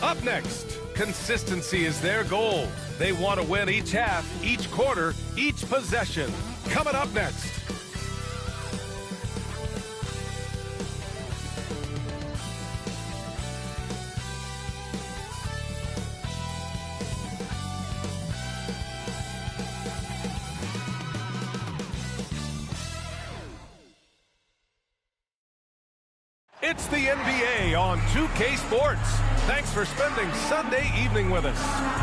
Up next, consistency is their goal. They want to win each half, each quarter, each possession. Coming up next. It's the NBA on 2K Sports. Thanks for spending Sunday evening with us.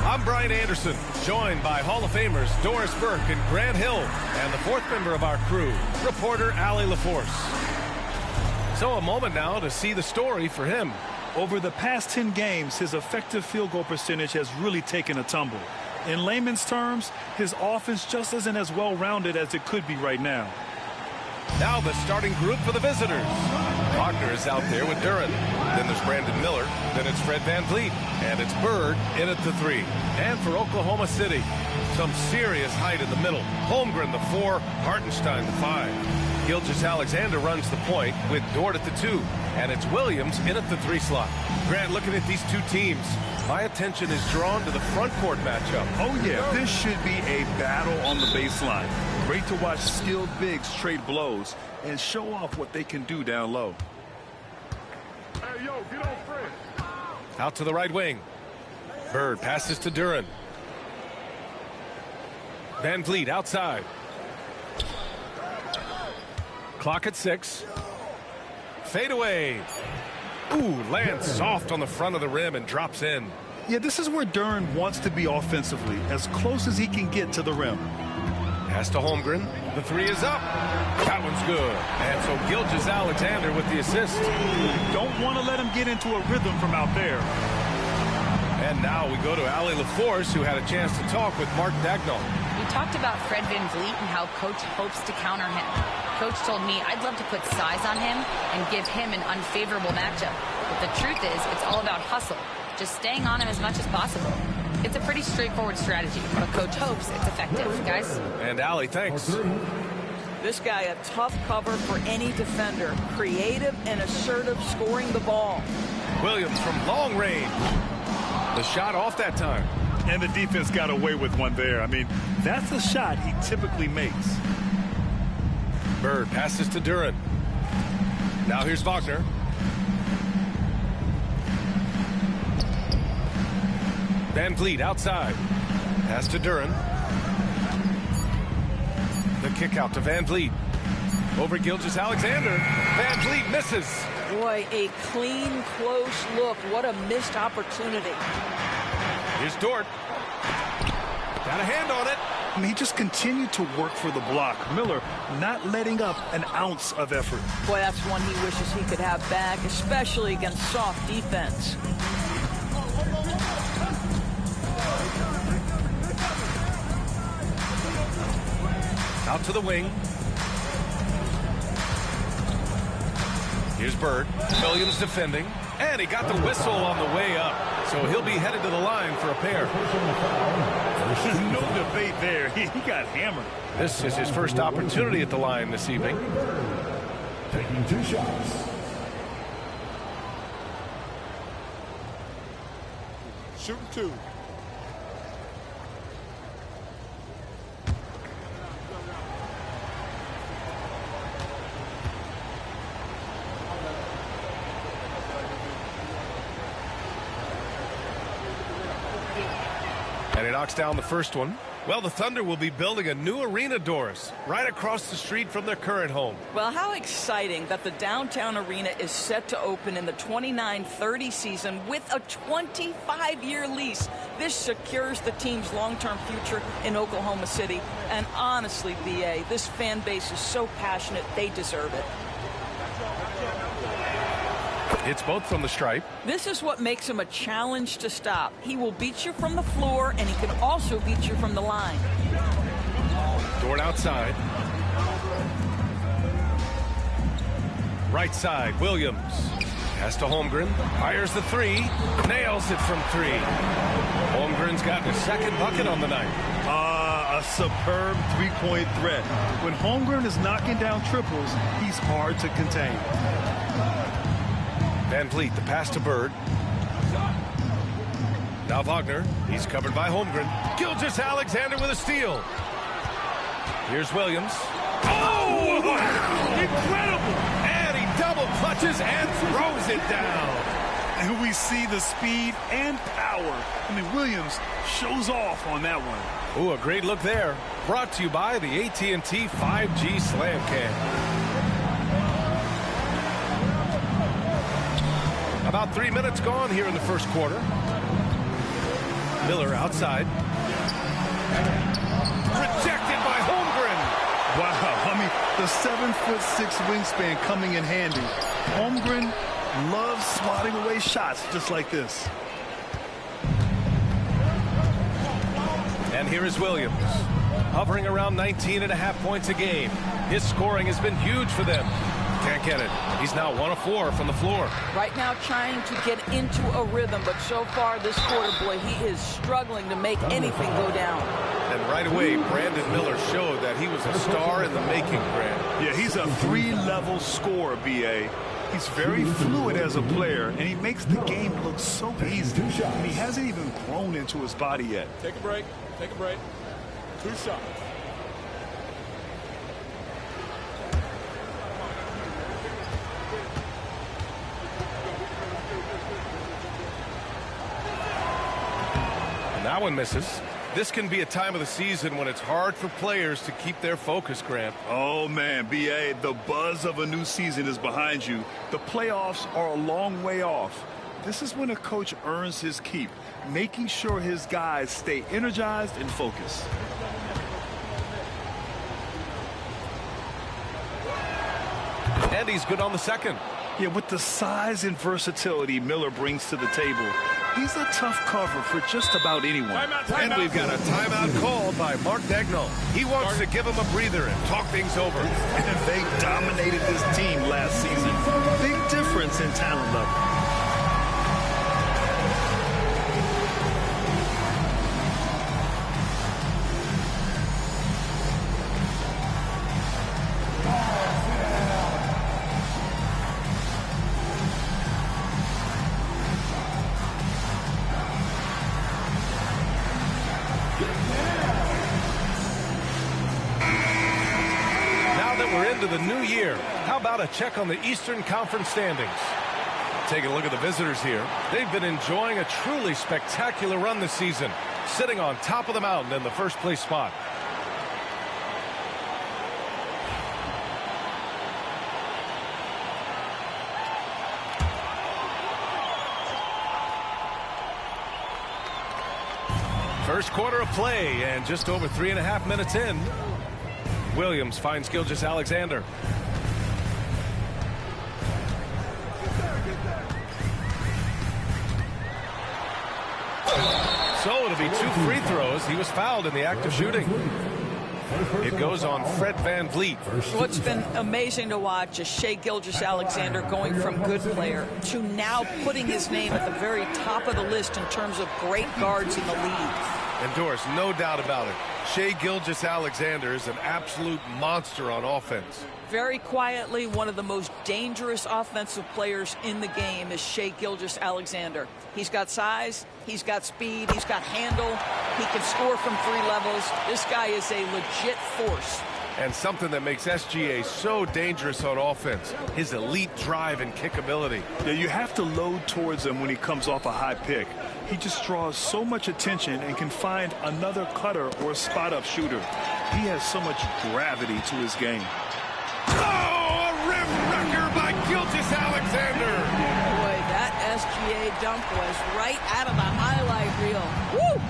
I'm Brian Anderson, joined by Hall of Famers Doris Burke and Grant Hill, and the fourth member of our crew, reporter Allie LaForce. So a moment now to see the story for him. Over the past 10 games, his effective field goal percentage has really taken a tumble. In layman's terms, his offense just isn't as well-rounded as it could be right now. Now the starting group for the visitors. Wagner is out there with Duren. Then there's Brandon Miller. Then it's Fred VanVleet. And it's Bird in at the 3. And for Oklahoma City, some serious height in the middle. Holmgren the 4, Hartenstein the 5. Gilgeous-Alexander runs the point with Dort at the 2. And it's Williams in at the 3 slot. Grant, looking at these two teams, my attention is drawn to the front court matchup. Oh, yeah, this should be a battle on the baseline. Great to watch skilled bigs trade blows and show off what they can do down low. Hey, yo, get on Fred. Out to the right wing. Bird passes to Duren. VanVleet outside. Clock at 6. Fade away. Ooh, lands soft on the front of the rim and drops in. Yeah, this is where Duren wants to be offensively, as close as he can get to the rim. Pass to Holmgren. The 3 is up. That one's good. And so Gilgeous-Alexander with the assist. Don't want to let him get into a rhythm from out there. And now we go to Allie LaForce, who had a chance to talk with Mark Dagnall. We talked about Fred VanVleet and how Coach hopes to counter him. Coach told me I'd love to put size on him and give him an unfavorable matchup. But the truth is, it's all about hustle. Just staying on him as much as possible. It's a pretty straightforward strategy, but Coach hopes it's effective, guys. And Allie, thanks. This guy, a tough cover for any defender. Creative and assertive scoring the ball. Williams from long range. The shot off that time. And the defense got away with one there. I mean, that's a shot he typically makes. Bird passes to Duren. Now here's Wagner. VanVleet outside. Pass to Duren. The kick out to VanVleet. Over Gilgeous-Alexander. VanVleet misses. Boy, a clean, close look. What a missed opportunity. Here's Dort. Got a hand on it. I mean, he just continued to work for the block. Miller not letting up an ounce of effort. Boy, that's one he wishes he could have back, especially against soft defense. Out to the wing. Here's Bird. Williams defending. And he got the whistle on the way up. So he'll be headed to the line for a pair. There's no debate there. He got hammered. This is his first opportunity at the line this evening. Taking 2 shots. Shooting 2. And he knocks down the first one. Well, the Thunder will be building a new arena, Doris, right across the street from their current home. Well, how exciting that the downtown arena is set to open in the 29-30 season with a 25-year lease. This secures the team's long-term future in Oklahoma City. And honestly, BA, this fan base is so passionate, they deserve it. It's both from the stripe. This is what makes him a challenge to stop. He will beat you from the floor, and he can also beat you from the line. Dort outside. Right side, Williams. Pass to Holmgren. Fires the three. Nails it from three. Holmgren's gotten his second bucket on the night. A superb three-point threat. When Holmgren is knocking down triples, he's hard to contain. Van Vliet, the pass to Bird. Now Wagner. He's covered by Holmgren. Gilgeous-Alexander with a steal. Here's Williams. Oh! Incredible! And he double clutches and throws it down. And we see the speed and power. I mean, Williams shows off on that one. Ooh, a great look there. Brought to you by the AT&T 5G Slam Cam. About 3 minutes gone here in the first quarter. Miller outside. Rejected by Holmgren. Wow, I mean, the 7'6" wingspan coming in handy. Holmgren loves swatting away shots just like this. And here is Williams, hovering around 19.5 points a game. His scoring has been huge for them. Can't get it. He's now 1 of 4 from the floor. Right now trying to get into a rhythm, but so far this quarter, boy, he is struggling to make anything go down. And right away, Brandon Miller showed that he was a star in the making, Grant. Yeah, he's a 3-level scorer, B.A. He's very fluid as a player, and he makes the game look so easy. And he hasn't even grown into his body yet. Take a break. Take a break. 2 shots. And that one misses. This can be a time of the season when it's hard for players to keep their focus, Grant. Oh, man, B.A., the buzz of a new season is behind you. The playoffs are a long way off. This is when a coach earns his keep, making sure his guys stay energized and focused. And he's good on the second. Yeah, with the size and versatility Miller brings to the table, he's a tough cover for just about anyone. And we've got a timeout called by Mark Daigneault. He wants to give him a breather and talk things over. And they dominated this team last season. Big difference in talent level. The new year. How about a check on the Eastern Conference standings? Taking a look at the visitors here. They've been enjoying a truly spectacular run this season, sitting on top of the mountain in the first place spot. First quarter of play, and just over 3.5 minutes in. Williams finds Gilgeous-Alexander. So it'll be 2 free throws. He was fouled in the act of shooting. It goes on Fred Van Vliet. What's been amazing to watch is Shai Gilgeous-Alexander going from good player to now putting his name at the very top of the list in terms of great guards in the league. And Doris, no doubt about it, Shai Gilgeous-Alexander is an absolute monster on offense. Very quietly, one of the most dangerous offensive players in the game is Shai Gilgeous-Alexander. He's got size, he's got speed, he's got handle, he can score from 3 levels. This guy is a legit force. And something that makes SGA so dangerous on offense, his elite drive and kickability. Yeah, you have to load towards him when he comes off a high pick. He just draws so much attention and can find another cutter or spot-up shooter. He has so much gravity to his game. Oh, a rim wrecker by Gilgeous-Alexander. Boy, that SGA dunk was right out of the highlight reel. Woo!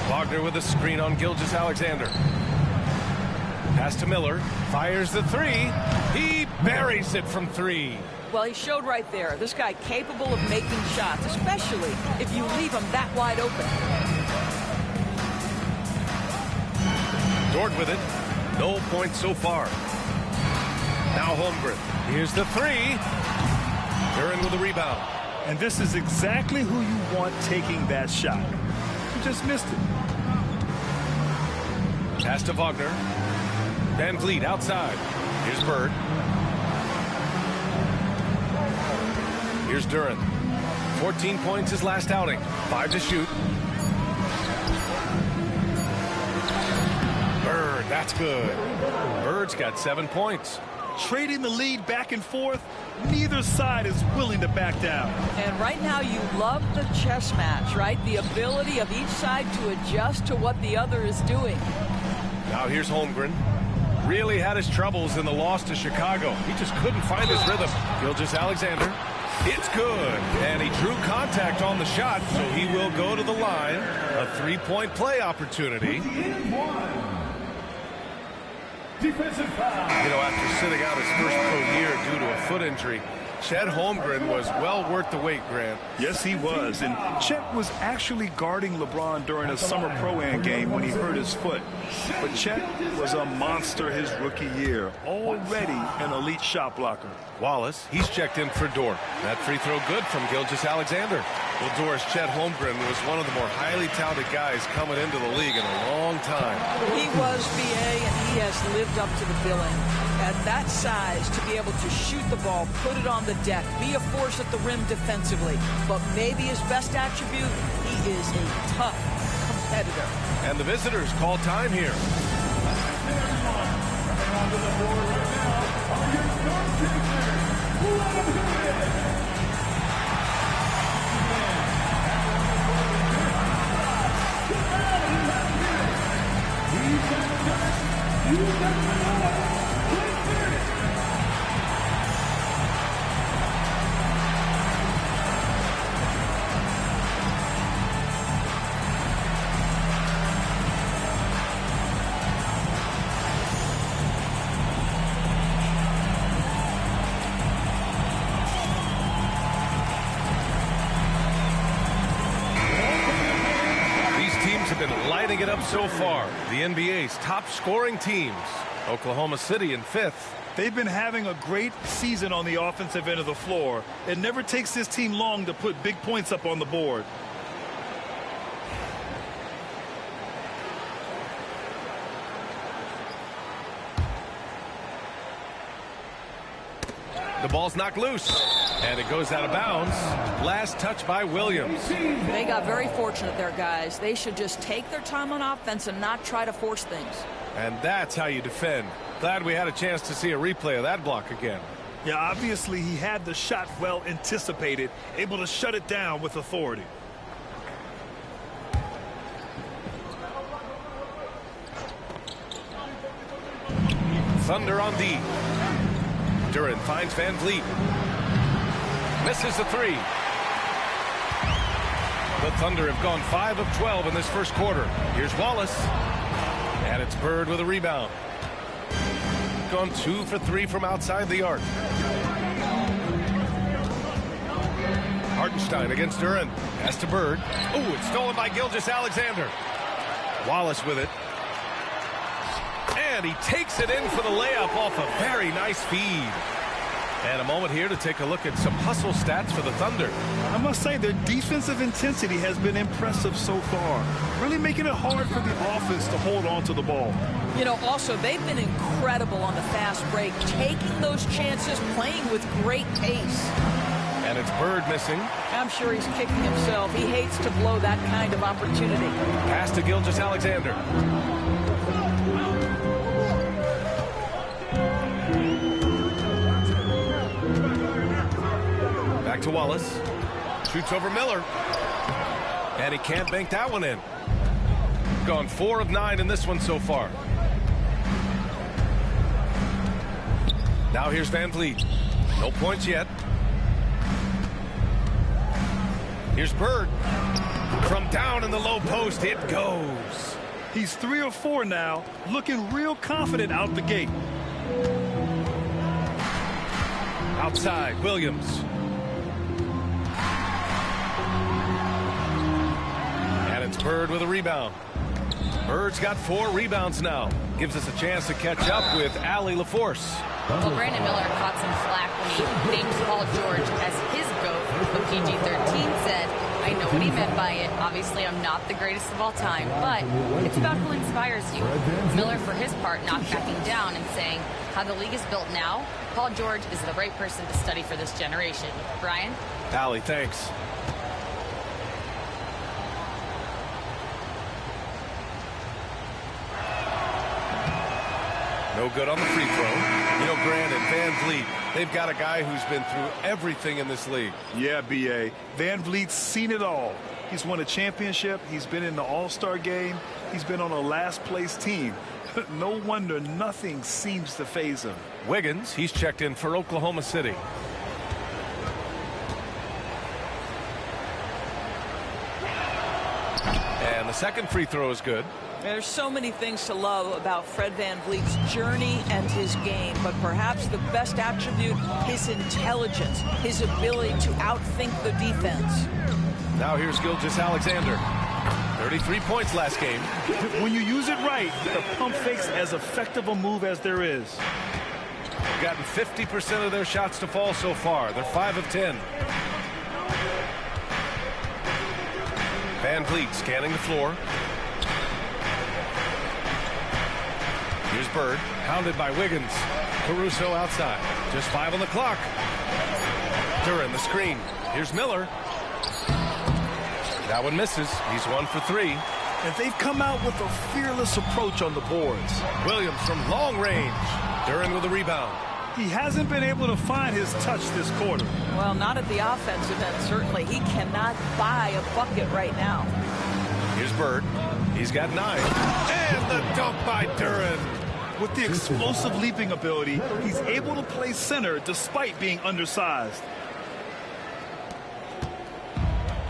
Wagner with a screen on Gilgeous-Alexander. Pass to Miller. Fires the 3. He buries it from 3. Well, he showed right there. This guy capable of making shots, especially if you leave him that wide open. Dort with it. No points so far. Now Holmgren. Here's the three. Duren with the rebound. And this is exactly who you want taking that shot. You just missed it. Pass to Wagner. Van Vliet outside. Here's Bird. Here's Duren. 14 points his last outing. 5 to shoot. Bird, that's good. Bird's got 7 points. Trading the lead back and forth, neither side is willing to back down. And right now you love the chess match, right? The ability of each side to adjust to what the other is doing. Now here's Holmgren. Really had his troubles in the loss to Chicago. He just couldn't find his rhythm. Gilgeous-Alexander. It's good. And he drew contact on the shot, so he will go to the line. A 3-point play opportunity. Defensive foul. You know, after sitting out his first pro year due to a foot injury, Chet Holmgren was well worth the wait, Grant. Yes, he was. And Chet was actually guarding LeBron during a summer pro-am game when he hurt his foot. But Chet was a monster his rookie year, already an elite shot blocker. Wallace, he's checked in for Dort. That free throw good from Gilgeous-Alexander. Well, Doris, Chet Holmgren was one of the more highly touted guys coming into the league in a long time. He was BA, and he has lived up to the billing. At that size, to be able to shoot the ball, put it on the deck, be a force at the rim defensively. But maybe his best attribute, he is a tough competitor. And the visitors call time here. Lighting it up so far. The NBA's top scoring teams. Oklahoma City in 5th. They've been having a great season on the offensive end of the floor. It never takes this team long to put big points up on the board. The ball's knocked loose, and it goes out of bounds. Last touch by Williams. They got very fortunate there, guys. They should just take their time on offense and not try to force things. And that's how you defend. Glad we had a chance to see a replay of that block again. Yeah, obviously he had the shot well anticipated, able to shut it down with authority. Thunder on D. Duren finds Van Vliet. Misses the three. The Thunder have gone 5 of 12 in this first quarter. Here's Wallace. And it's Bird with a rebound. Gone 2 for 3 from outside the arc. Hartenstein against Duren. Pass to Bird. Oh, it's stolen by Gilgeous-Alexander. Wallace with it. And he takes it in for the layup off a very nice feed. And a moment here to take a look at some hustle stats for the Thunder. I must say their defensive intensity has been impressive so far. Really making it hard for the offense to hold on to the ball. You know, also, they've been incredible on the fast break, taking those chances, playing with great taste. And it's Bird missing. I'm sure he's kicking himself. He hates to blow that kind of opportunity. Pass to Gilgeous-Alexander. Back to Wallace. Shoots over Miller. And he can't bank that one in. Gone 4 of 9 in this one so far. Now here's Van Vliet. No points yet. Here's Bird. From down in the low post, it goes. He's 3 of 4 now, looking real confident out the gate. Outside, Williams. And it's Bird with a rebound. Bird's got 4 rebounds now. Gives us a chance to catch up with Allie LaForce. Well, Brandon Miller caught some flack when he named Paul George as his GOAT. But PG-13 said, I know what he meant by it. Obviously, I'm not the greatest of all time, but it's about who inspires you. Miller, for his part, not backing down and saying, how the league is built now, Paul George is the right person to study for this generation. Brian? Allie, thanks. No good on the free throw. You know, Grant and Van Vliet, they've got a guy who's been through everything in this league. Yeah, B.A. Van Vliet's seen it all. He's won a championship. He's been in the All-Star game. He's been on a last-place team. No wonder nothing seems to faze him. Wiggins, he's checked in for Oklahoma City. And the second free throw is good. There's so many things to love about Fred Van Vliet's journey and his game, but perhaps the best attribute, his intelligence, his ability to outthink the defense. Now here's Gilgeous-Alexander. 33 points last game. When you use it right, the pump fake's as effective a move as there is. Gotten 50% of their shots to fall so far. They're 5 of 10. Van Vliet scanning the floor. Here's Bird, hounded by Wiggins. Caruso outside. Just 5 on the clock. Duren the screen. Here's Miller. That one misses. He's 1 for 3. And they've come out with a fearless approach on the boards. Williams from long range. Duren with a rebound. He hasn't been able to find his touch this quarter. Well, not at the offensive end, certainly. He cannot buy a bucket right now. Here's Bird. He's got 9. And the dunk by Duren. With the explosive leaping ability, he's able to play center despite being undersized.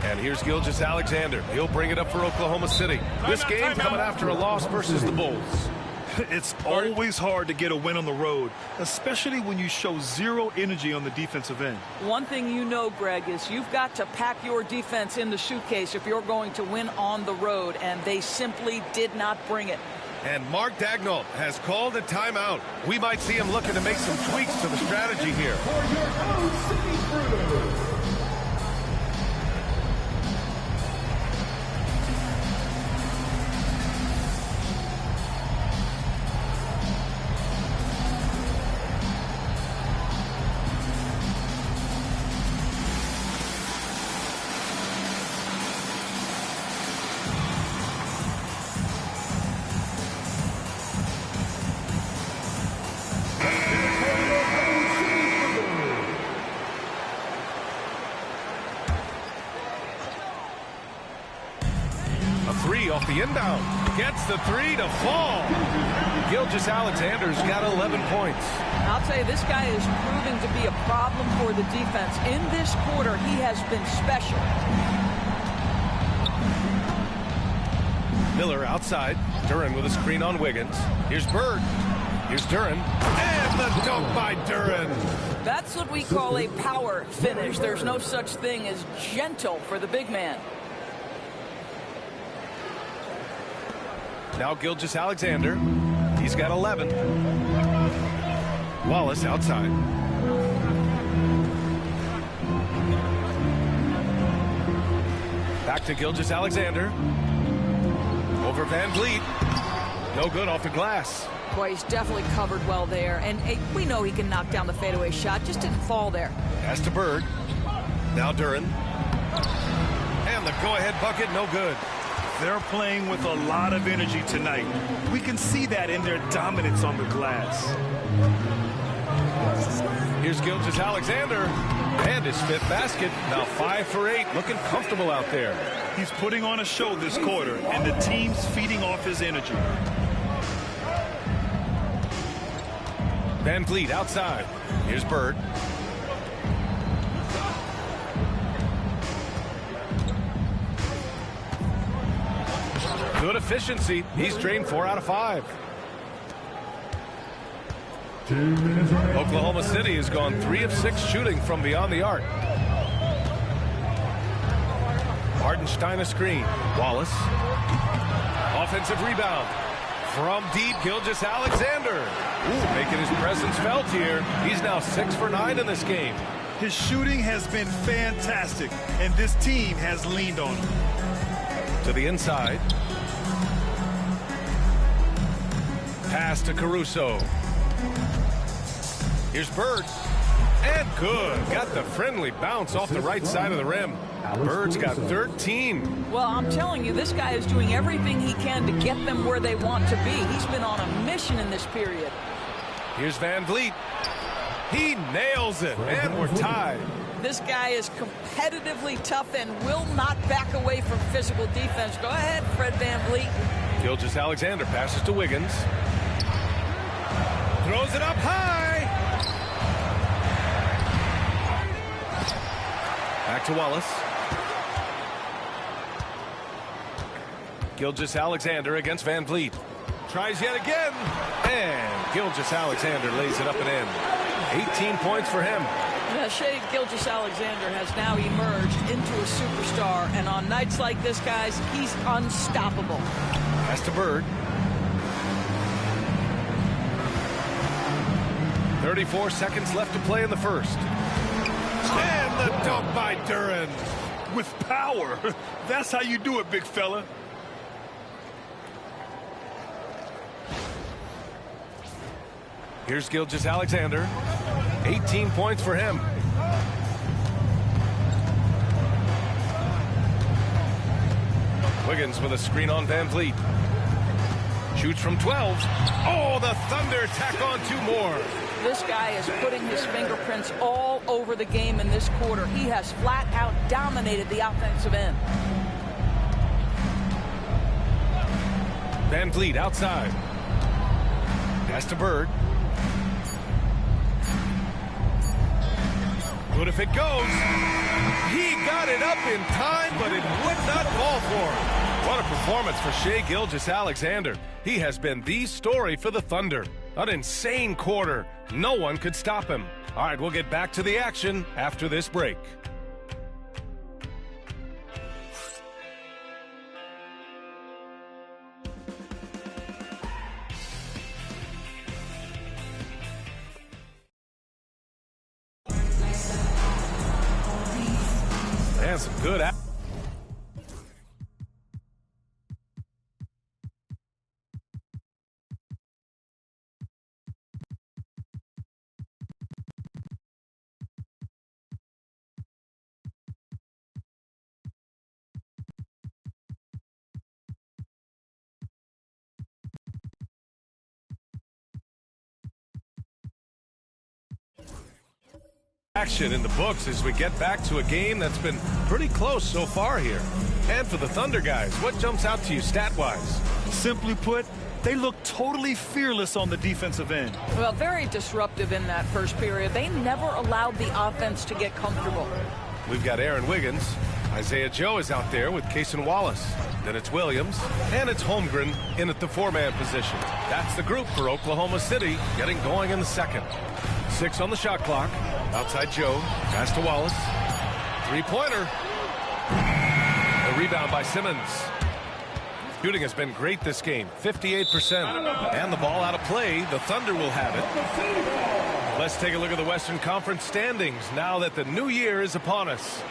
And here's Gilgeous-Alexander. He'll bring it up for Oklahoma City. This game coming after a loss versus the Bulls. It's always hard to get a win on the road, especially when you show zero energy on the defensive end. One thing you know, Greg, is you've got to pack your defense in the suitcase if you're going to win on the road, and they simply did not bring it. And Mark Daigneault has called a timeout. We might see him looking to make some tweaks to the strategy here. For your own city crew. Off the inbound. Gets the 3 to fall. Gilgeous-Alexander's got 11 points. I'll tell you, this guy is proving to be a problem for the defense. In this quarter, he has been special. Miller outside. Duren with a screen on Wiggins. Here's Bird. Here's Duren. And the dunk by Duren. That's what we call a power finish. There's no such thing as gentle for the big man. Now Gilgeous-Alexander. He's got 11. Wallace outside. Back to Gilgeous-Alexander. Over Van Vliet. No good off the glass. Boy, he's definitely covered well there. And we know he can knock down the fadeaway shot. Just didn't fall there. Pass to Bird. Now Duren. And the go-ahead bucket, no good. They're playing with a lot of energy tonight. We can see that in their dominance on the glass. Here's Gilgeous-Alexander. And his 5th basket. Now 5 for 8. Looking comfortable out there. He's putting on a show this quarter, and the team's feeding off his energy. Van Vliet outside. Here's Bird. Good efficiency. He's drained 4 out of 5. 2 minutes remaining. Oklahoma City has gone 3 of 6 shooting from beyond the arc. Hartenstein a screen. Wallace. Offensive rebound. From deep, Gilgeous-Alexander. Making his presence felt here. He's now 6 for 9 in this game. His shooting has been fantastic, and this team has leaned on him. To the inside. Pass to Caruso. Here's Bird. And good. Got the friendly bounce off the right side of the rim. Bird's got 13. Well, I'm telling you, this guy is doing everything he can to get them where they want to be. He's been on a mission in this period. Here's Van Vliet. He nails it, and we're tied. This guy is competitively tough and will not back away from physical defense. Go ahead, Fred Van Vliet. Gilgeous-Alexander passes to Wiggins. Throws it up high. Back to Wallace. Gilgeous-Alexander against Van Vliet. Tries yet again. And Gilgeous-Alexander lays it up and in. 18 points for him. Shea Gilgeous-Alexander has now emerged into a superstar, and on nights like this, guys, he's unstoppable. Pass to Bird. 34 seconds left to play in the first. And the dunk by Duren. With power. That's how you do it, big fella. Here's Gilgeous-Alexander. 18 points for him. Wiggins with a screen on Van Vliet. Shoots from 12. Oh, the Thunder tack on 2 more. This guy is putting his fingerprints all over the game in this quarter. He has flat out dominated the offensive end. Van Vliet outside. Pass to Bird. Good if it goes. He got it up in time, but it would not fall for him. What a performance for Shea Gilgeous-Alexander. He has been the story for the Thunder. An insane quarter. No one could stop him. All right, we'll get back to the action after this break. And some good action. Action in the books as we get back to a game that's been pretty close so far here. And for the Thunder guys, what jumps out to you stat-wise? Simply put, they look totally fearless on the defensive end. Well, very disruptive in that first period. They never allowed the offense to get comfortable. We've got Aaron Wiggins. Isaiah Joe is out there with Cason Wallace. Then it's Williams. And it's Holmgren in at the 4-man position. That's the group for Oklahoma City getting going in the second. 6 on the shot clock. Outside Joe. Pass to Wallace. 3-pointer. The rebound by Simmons. Shooting has been great this game. 58%. And the ball out of play. The Thunder will have it. Let's take a look at the Western Conference standings now that the new year is upon us.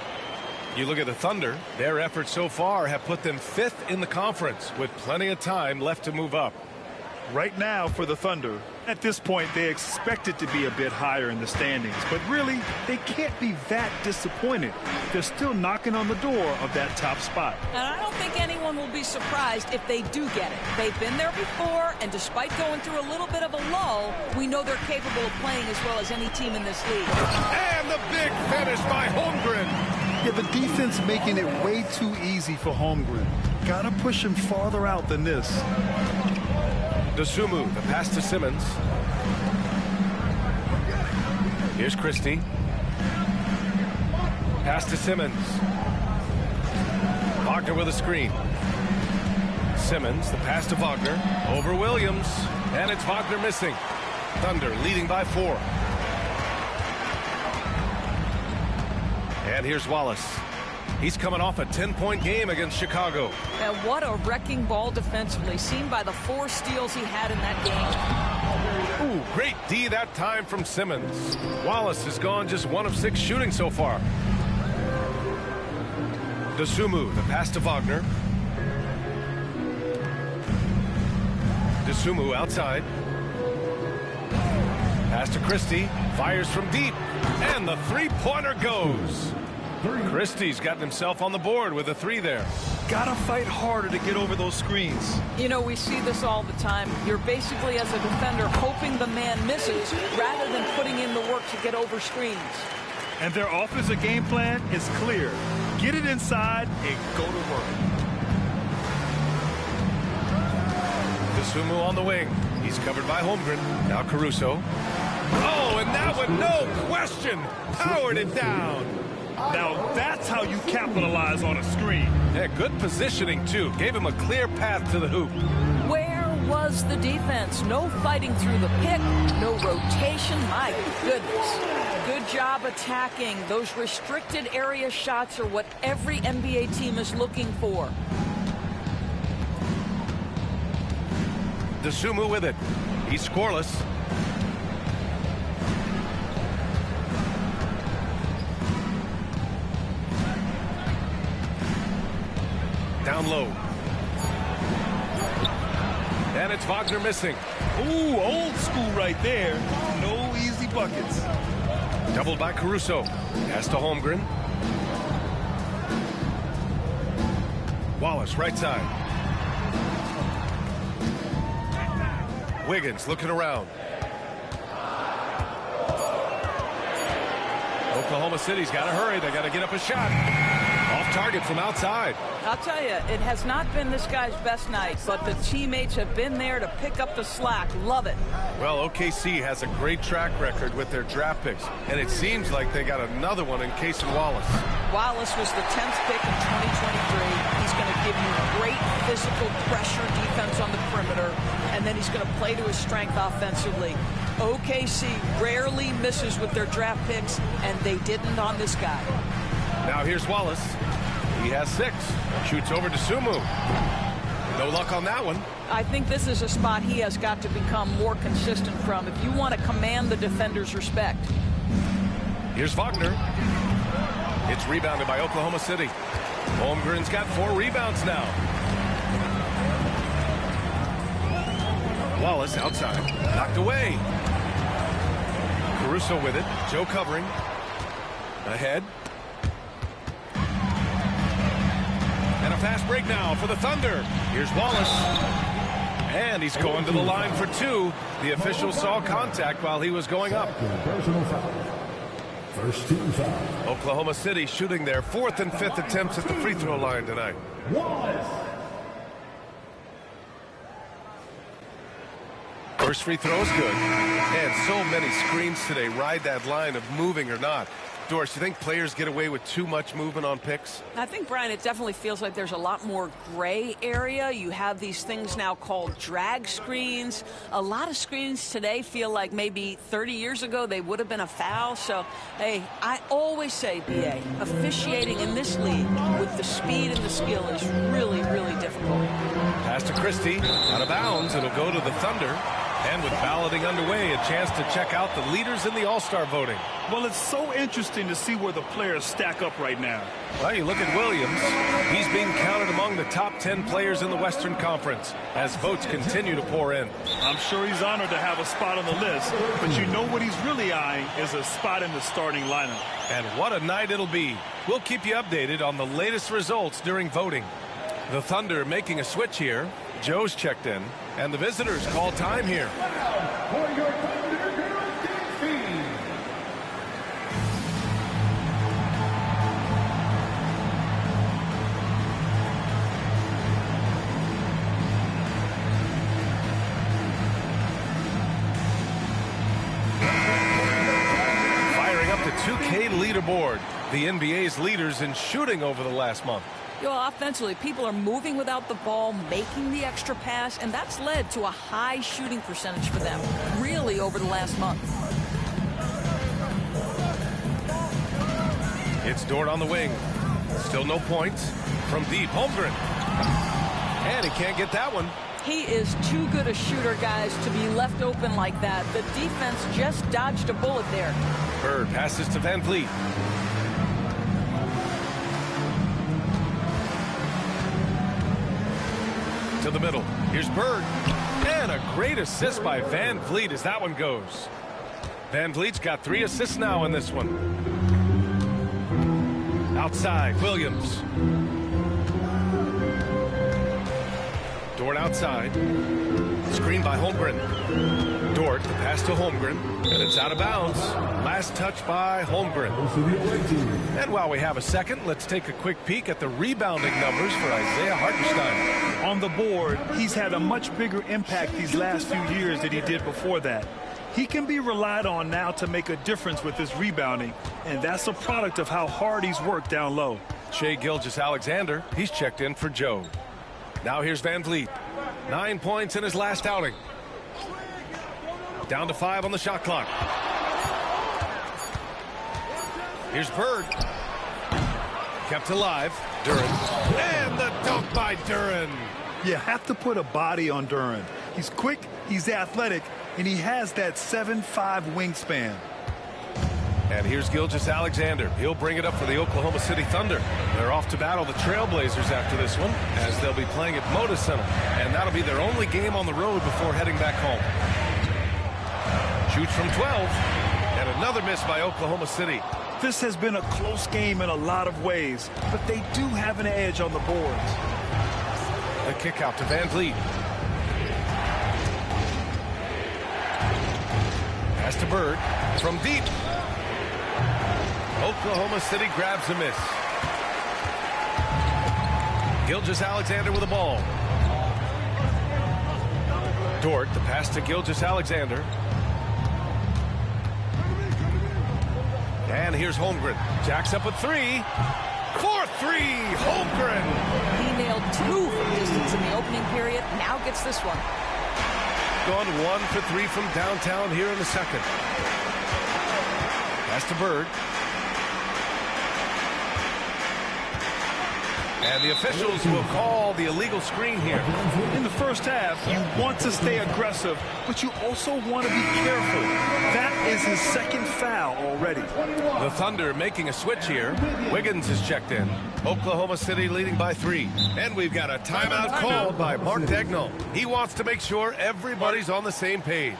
You look at the Thunder. Their efforts so far have put them 5th in the conference with plenty of time left to move up. Right now for the Thunder, at this point, they expect it to be a bit higher in the standings. But really, they can't be that disappointed. They're still knocking on the door of that top spot. And I don't think anyone will be surprised if they do get it. They've been there before, and despite going through a little bit of a lull, we know they're capable of playing as well as any team in this league. And the big finish by Holmgren. Yeah, the defense making it way too easy for Holmgren. Gotta push him farther out than this. Dosunmu, the pass to Simmons. Here's Christie. Pass to Simmons. Wagner with a screen. Simmons, the pass to Wagner. Over Williams. And it's Wagner missing. Thunder leading by 4. And here's Wallace. He's coming off a 10-point game against Chicago. And what a wrecking ball defensively, seen by the 4 steals he had in that game. Ooh, great D that time from Simmons. Wallace has gone just 1 of 6 shooting so far. Dosunmu, the pass to Wagner. Dosunmu outside. Pass to Christie. Fires from deep. And the three-pointer goes. Christie's gotten himself on the board with a 3 there. Gotta fight harder to get over those screens. You know, we see this all the time. You're basically, as a defender, hoping the man misses rather than putting in the work to get over screens. And their offensive game plan is clear. Get it inside and go to work. Dosunmu on the wing. He's covered by Holmgren. Now Caruso. Oh, and that one, no question, powered it down. Now that's how you capitalize on a screen. Yeah, good positioning, too. Gave him a clear path to the hoop. Where was the defense? No fighting through the pick, no rotation. My goodness. Good job attacking. Those restricted area shots are what every NBA team is looking for. Dosunmu with it. He's scoreless. Down low. And it's Wagner missing. Ooh, old school right there. No easy buckets. Doubled by Caruso. Pass to Holmgren. Wallace, right side. Wiggins looking around. Oklahoma City's got to hurry. They got to get up a shot. Off target from outside. I'll tell you, it has not been this guy's best night, but the teammates have been there to pick up the slack. Love it. Well, OKC has a great track record with their draft picks, and it seems like they got another one in Cason Wallace. Wallace was the 10th pick in 2023. He's going to give you great physical pressure defense on the perimeter, and then he's going to play to his strength offensively. OKC rarely misses with their draft picks, and they didn't on this guy. Now here's Wallace. He has 6. Shoots over to Dosunmu. No luck on that one. I think this is a spot he has got to become more consistent from if you want to command the defender's respect. Here's Wagner. It's rebounded by Oklahoma City. Holmgren's got 4 rebounds now. Wallace outside. Knocked away. Caruso with it. Joe covering. Ahead. And a fast break now for the Thunder. Here's Wallace. And he's going to the line for 2. The official saw contact while he was going up. Personal foul. First team foul. Oklahoma City shooting their 4th and 5th attempts at the free throw line tonight. Wallace. First free throw is good. And so many screens today ride that line of moving or not. Doris, you think players get away with too much movement on picks? I think, Brian, it definitely feels like there's a lot more gray area. You have these things now called drag screens. A lot of screens today feel like maybe 30 years ago they would have been a foul. So, hey, I always say, BA, officiating in this league with the speed and the skill is really, really difficult. Pass to Christie. Out of bounds. It'll go to the Thunder. And with balloting underway, a chance to check out the leaders in the All-Star voting. Well, it's so interesting to see where the players stack up right now. Well, you look at Williams. He's being counted among the top 10 players in the Western Conference as votes continue to pour in. I'm sure he's honored to have a spot on the list, but you know what he's really eyeing is a spot in the starting lineup. And what a night it'll be. We'll keep you updated on the latest results during voting. The Thunder making a switch here. Joe's checked in, and the visitors call time here. For your Thunder girls team. Firing up the 2K leaderboard. The NBA's leaders in shooting over the last month. You know, offensively, people are moving without the ball, making the extra pass, and that's led to a high shooting percentage for them, really, over the last month. It's Dort on the wing. Still no points. From deep, Holmgren. And he can't get that one. He is too good a shooter, guys, to be left open like that. The defense just dodged a bullet there. Bird passes to Van Vliet. To the middle. Here's Bird. And a great assist by Van Vliet as that one goes. Van Vliet's got 3 assists now in this one. Outside, Williams. Dort outside. Screen by Holmgren. Dort, the pass to Holmgren. And it's out of bounds. Last touch by Holmgren. And while we have a second, let's take a quick peek at the rebounding numbers for Isaiah Hartenstein. On the board, he's had a much bigger impact these last few years than he did before that. He can be relied on now to make a difference with his rebounding, and that's a product of how hard he's worked down low. Shai Gilgeous-Alexander, he's checked in for Joe. Now here's Van Vliet. 9 points in his last outing. Down to 5 on the shot clock. Here's Bird. Kept alive. Duren. And the dunk by Duren. You have to put a body on Duren. He's quick, he's athletic, and he has that 7'5" wingspan. And here's Gilgeous-Alexander. He'll bring it up for the Oklahoma City Thunder. They're off to battle the Trailblazers after this one, as they'll be playing at Moda Center. And that'll be their only game on the road before heading back home. Shoots from 12. And another miss by Oklahoma City. This has been a close game in a lot of ways, but they do have an edge on the boards. The kick out to Van Vliet. Pass to Bird. From deep. Oklahoma City grabs a miss. Gilgeous-Alexander with the ball. Dort, the pass to Gilgeous-Alexander. And here's Holmgren. Jacks up a 3. For 3, Holmgren. He nailed 2 from distance in the opening period. Now gets this one. Gone 1 for 3 from downtown here in the second. Pass to Bird. And the officials will call the illegal screen here. In the first half, you want to stay aggressive, but you also want to be careful. That is his second foul already. The Thunder making a switch here. Wiggins is checked in. Oklahoma City leading by 3. And we've got a timeout called by Mark Daigneault. He wants to make sure everybody's on the same page.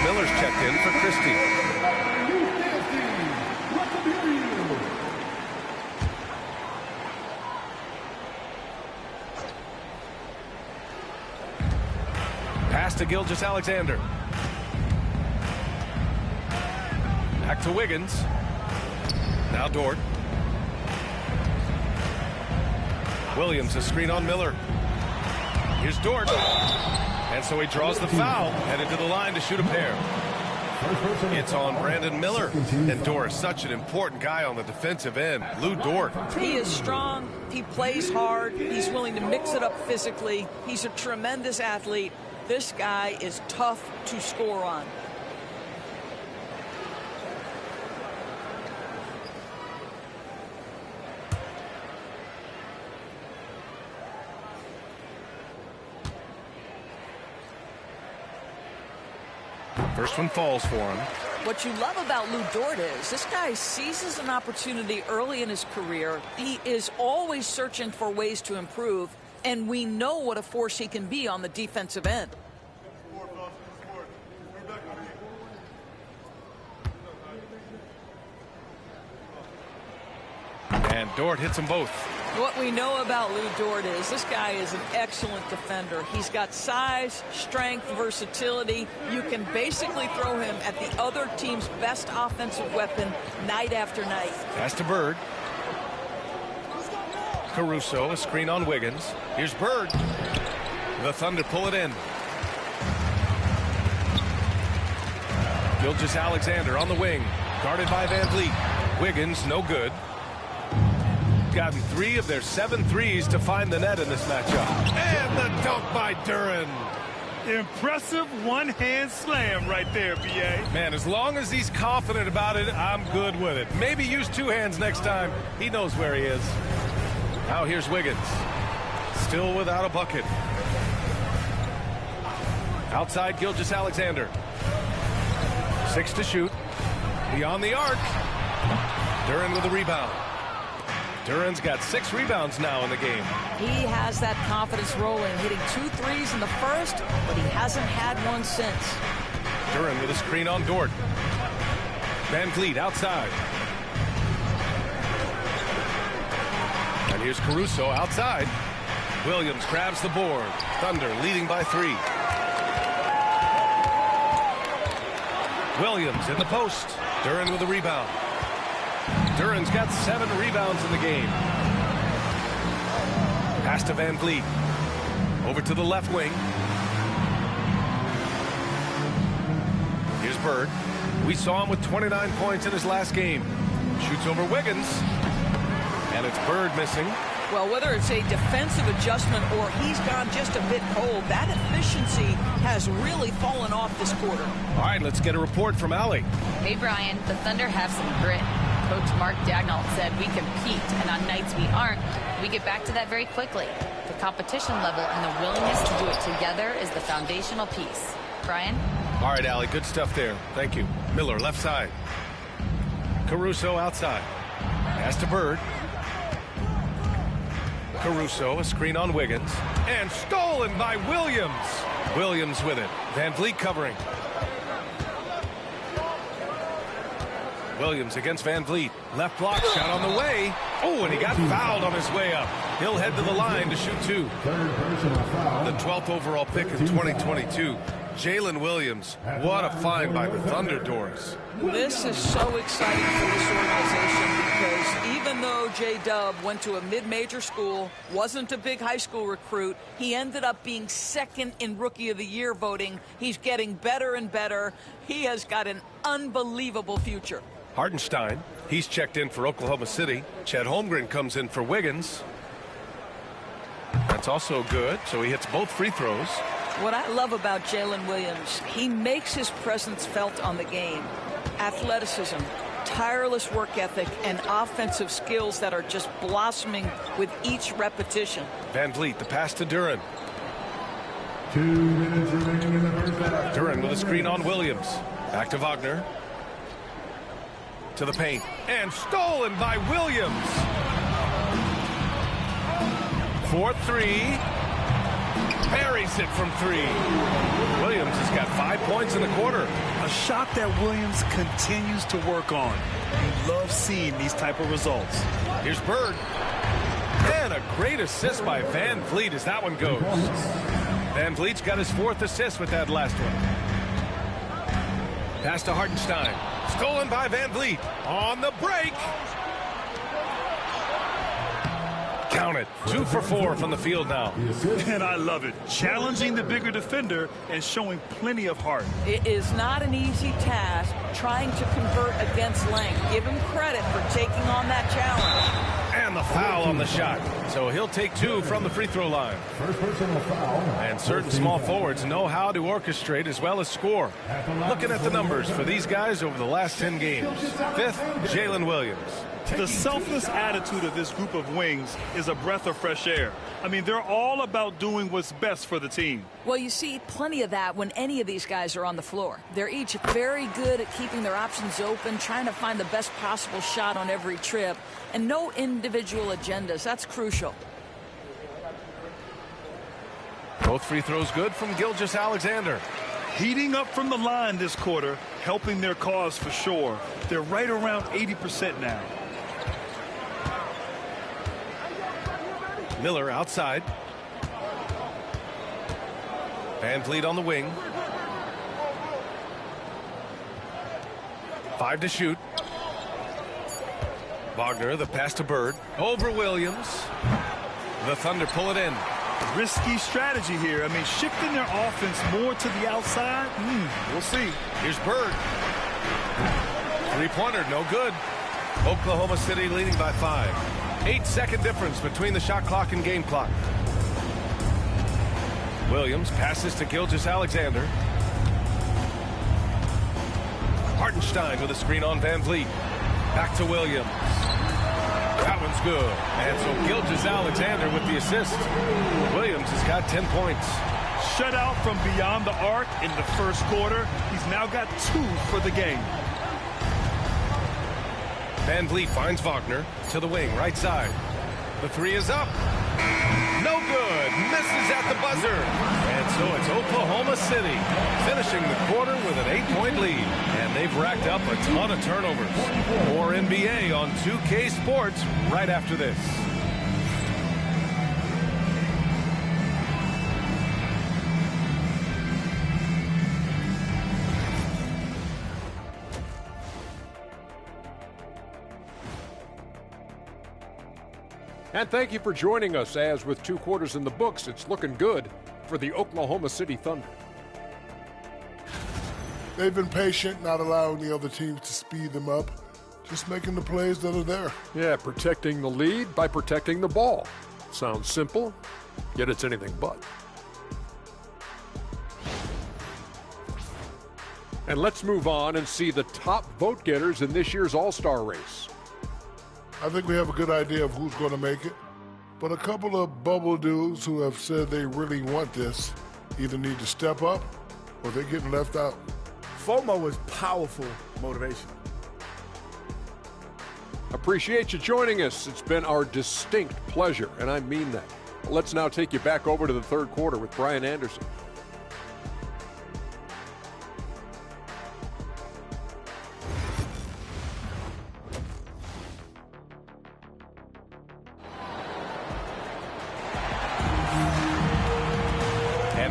Miller's checked in for Christie. Pass to Gilgeous-Alexander. Back to Wiggins. Now Dort. Williams, a screen on Miller. Here's Dort. And so he draws the foul, headed to the line to shoot a pair. It's on Brandon Miller. And Dort, such an important guy on the defensive end. Lou Dort. He is strong. He plays hard. He's willing to mix it up physically. He's a tremendous athlete. This guy is tough to score on. First one falls for him. What you love about Lou Dort is this guy seizes an opportunity early in his career. He is always searching for ways to improve, and we know what a force he can be on the defensive end. And Dort hits them both. What we know about Lou Dort is this guy is an excellent defender. He's got size, strength, versatility. You can basically throw him at the other team's best offensive weapon night after night. Pass to Bird. Caruso, a screen on Wiggins. Here's Bird. The Thunder pull it in. Gilgeous-Alexander on the wing, guarded by Van Vliet. Wiggins, no good. Gotten 3 of their 7 threes to find the net in this matchup. And the dunk by Duren. Impressive one-hand slam right there, B.A. Man, as long as he's confident about it, I'm good with it. Maybe use 2 hands next time. He knows where he is. Now here's Wiggins. Still without a bucket. Outside Gilgeous-Alexander. 6 to shoot. Beyond the arc. Duren with a rebound. Duren's got 6 rebounds now in the game. He has that confidence rolling, hitting 2 threes in the first, but he hasn't had one since. Duren with a screen on Dort. Van Vliet outside. And here's Caruso outside. Williams grabs the board. Thunder leading by 3. Williams in the post. Duren with a rebound. Duren's got 7 rebounds in the game. Pass to Van Vliet. Over to the left wing. Here's Bird. We saw him with 29 points in his last game. Shoots over Wiggins. And it's Bird missing. Well, whether it's a defensive adjustment or he's gone just a bit cold, that efficiency has really fallen off this quarter. All right, let's get a report from Allie. Hey, Brian, the Thunder have some grit. Coach Mark Daigneault said we compete, and on nights we aren't, we get back to that very quickly. The competition level and the willingness to do it together is the foundational piece. Brian? All right, Allie, good stuff there. Thank you. Miller, left side. Caruso outside. Pass to Bird. Caruso, a screen on Wiggins. And stolen by Williams. Williams with it. Van Vliet covering. Williams against Van Vliet. Left block shot on the way. Oh, and he got fouled on his way up. He'll head to the line to shoot 2. The 12th overall pick in 2022. Jalen Williams. What a find by the Thunder Doors. This is so exciting for this organization because even though J-Dub went to a mid-major school, wasn't a big high school recruit, he ended up being 2nd in Rookie of the Year voting. He's getting better and better. He has got an unbelievable future. Hartenstein, he's checked in for Oklahoma City. Chet Holmgren comes in for Wiggins. That's also good, so he hits both free throws. What I love about Jalen Williams, he makes his presence felt on the game. Athleticism, tireless work ethic, and offensive skills that are just blossoming with each repetition. Van Vliet, the pass to Duren. 2 minutes remaining in the first half. Duren with a screen on Williams. Back to Wagner. To the paint. And stolen by Williams. 4-3. Buries it from 3. Williams has got 5 points in the quarter. A shot that Williams continues to work on. You love seeing these type of results. Here's Bird. And a great assist by Van Vliet as that one goes. Van Vliet's got his 4th assist with that last one. Pass to Hartenstein. Stolen by Van Vliet. On the break. Count it. 2 for 4 from the field now. And I love it. Challenging the bigger defender and showing plenty of heart. It is not an easy task trying to convert against length. Give him credit for taking on that challenge. And the foul on the shot. So he'll take 2 from the free throw line. First personal foul. And certain small forwards know how to orchestrate as well as score. Looking at the numbers for these guys over the last 10 games. 5th, Jalen Williams. The selfless attitude of this group of wings is a breath of fresh air. I mean, they're all about doing what's best for the team. Well, you see plenty of that when any of these guys are on the floor. They're each very good at keeping their options open, trying to find the best possible shot on every trip, and no individual agendas. That's crucial. Both free throws good from Gilgeous-Alexander. Heating up from the line this quarter, helping their cause for sure. They're right around 80% now. Miller outside. Van Vliet on the wing. 5 to shoot. Wagner, the pass to Bird. Over Williams. The Thunder pull it in. Risky strategy here. I mean, shifting their offense more to the outside. We'll see. Here's Bird. Three-pointer, no good. Oklahoma City leading by 5. 8-second difference between the shot clock and game clock. Williams passes to Gilgeous-Alexander. Hartenstein with a screen on Van Vliet. Back to Williams. That one's good. And so Gilgeous-Alexander with the assist. Williams has got 10 points. Shutout from beyond the arc in the first quarter. He's now got 2 for the game. Van Vliet finds Wagner to the wing, right side. The three is up. No good. Misses at the buzzer. And so it's Oklahoma City finishing the quarter with an 8-point lead. And they've racked up a ton of turnovers. More NBA on 2K Sports right after this. And thank you for joining us, as with 2 quarters in the books, it's looking good for the Oklahoma City Thunder. They've been patient, not allowing the other teams to speed them up, just making the plays that are there. Yeah, protecting the lead by protecting the ball. Sounds simple, yet it's anything but. And let's move on and see the top vote getters in this year's All-Star race. I think we have a good idea of who's going to make it, but a couple of bubble dudes who have said they really want this either need to step up or they're getting left out. FOMO is powerful motivation. Appreciate you joining us. It's been our distinct pleasure, and I mean that. Let's now take you back over to the third quarter with Brian Anderson.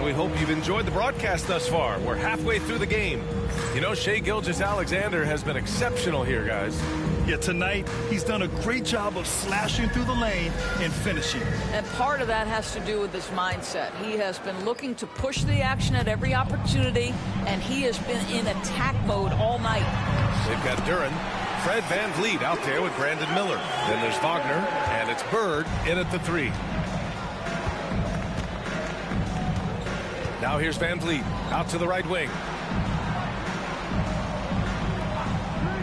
We hope you've enjoyed the broadcast thus far. We're halfway through the game. You know, Shai Gilgeous-Alexander has been exceptional here, guys. Yeah, tonight he's done a great job of slashing through the lane and finishing. And part of that has to do with his mindset. He has been looking to push the action at every opportunity, and he has been in attack mode all night. They've got Duren, Fred Van Vliet out there with Brandon Miller. Then there's Wagner, and it's Bird in at the 3. Now here's Van Vliet out to the right wing.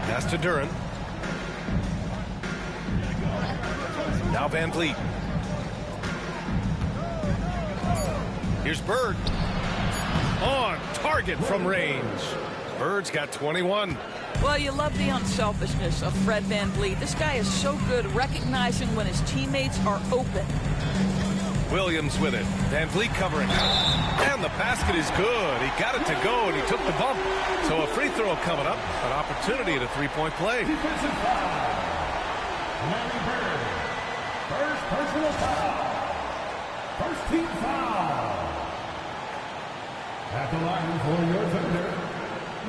Pass to Duren. Now Van Vliet. Here's Bird. On target from range. Bird's got 21. Well, you love the unselfishness of Fred Van Vliet. This guy is so good recognizing when his teammates are open. Williams with it. Van Vliet covering. And the basket is good. He got it to go, and he took the bump. So a free throw coming up. An opportunity at a 3-point play. Defensive foul. Larry Bird. First personal foul. First team foul. At the line for your Thunder,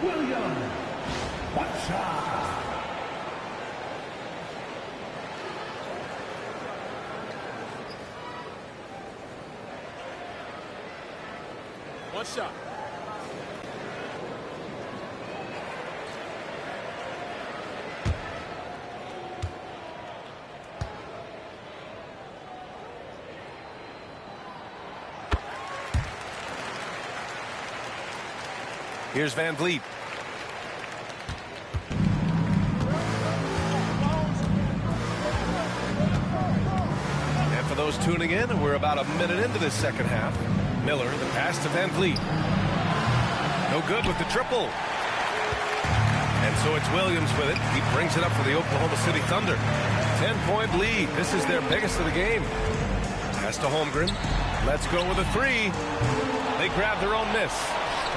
Williams. One shot. One shot. Here's Van Vliet. And for those tuning in, we're about a minute into this second half. Miller, the pass to Van Vliet. No good with the triple. And so it's Williams with it. He brings it up for the Oklahoma City Thunder. 10-point lead. This is their biggest of the game. Pass to Holmgren. Let's go with a 3. They grab their own miss.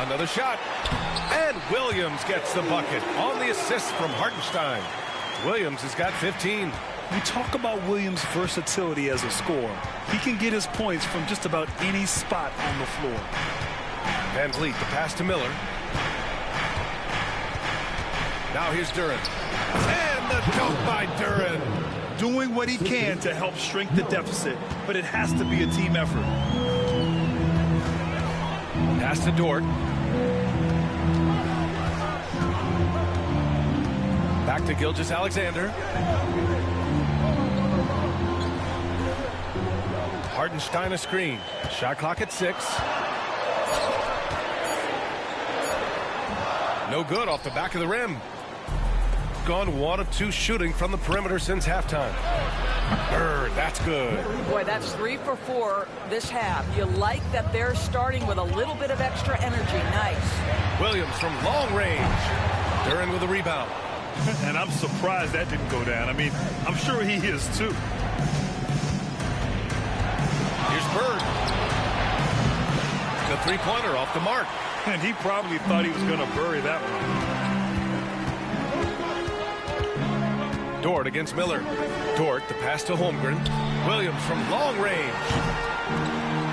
Another shot. And Williams gets the bucket on the assist from Hartenstein. Williams has got 15. We talk about Williams' versatility as a scorer. He can get his points from just about any spot on the floor. Van Vliet, the pass to Miller. Now here's Duren. And the Dunked by Duren. Doing what he can to help shrink the deficit, but it has to be a team effort. Pass to Dort. Back to Gilgeous-Alexander. Hartenstein a screen. Shot clock at 6. No good off the back of the rim. Gone 1 of 2 shooting from the perimeter since halftime. Bird, that's good. Boy, that's 3 for 4 this half. You like that they're starting with a little bit of extra energy. Nice. Williams from long range. Duren with a rebound. And I'm surprised that didn't go down. I mean, I'm sure he is too. Here's Bird. The three-pointer off the mark. And he probably thought he was going to bury that one. Dort against Miller. Dort, the pass to Holmgren. Williams from long range.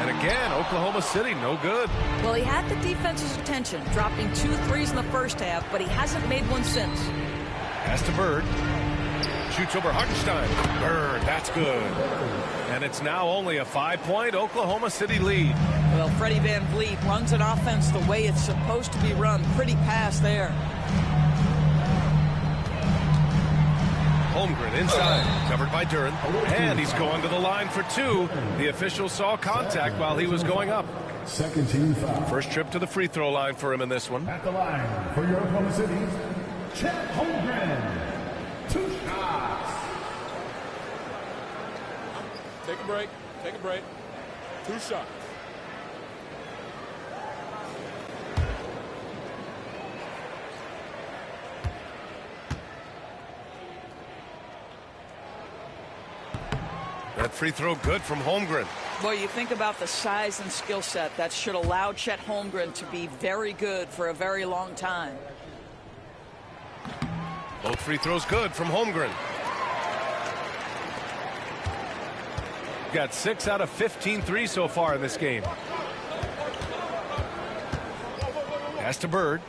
And again, Oklahoma City, no good. Well, he had the defense's attention, dropping 2 threes in the first half, but he hasn't made one since. Pass to Bird. Shoots over Hartenstein. Bird, that's good. And it's now only a 5-point Oklahoma City lead. Well, Freddie Van Vliet runs an offense the way it's supposed to be run. Pretty pass there. Holmgren inside, covered by Duren. And he's going to the line for 2. The official saw contact while he was going up. Second team foul. First trip to the free throw line for him in this one. At the line for your Oklahoma City, Chet Holmgren. 2 shots. Take a break. Take a break. 2 shots. That free throw good from Holmgren. Boy, you think about the size and skill set that should allow Chet Holmgren to be very good for a very long time. Both free throws good from Holmgren. Got 6 out of 15 threes so far in this game. Pass to Bird.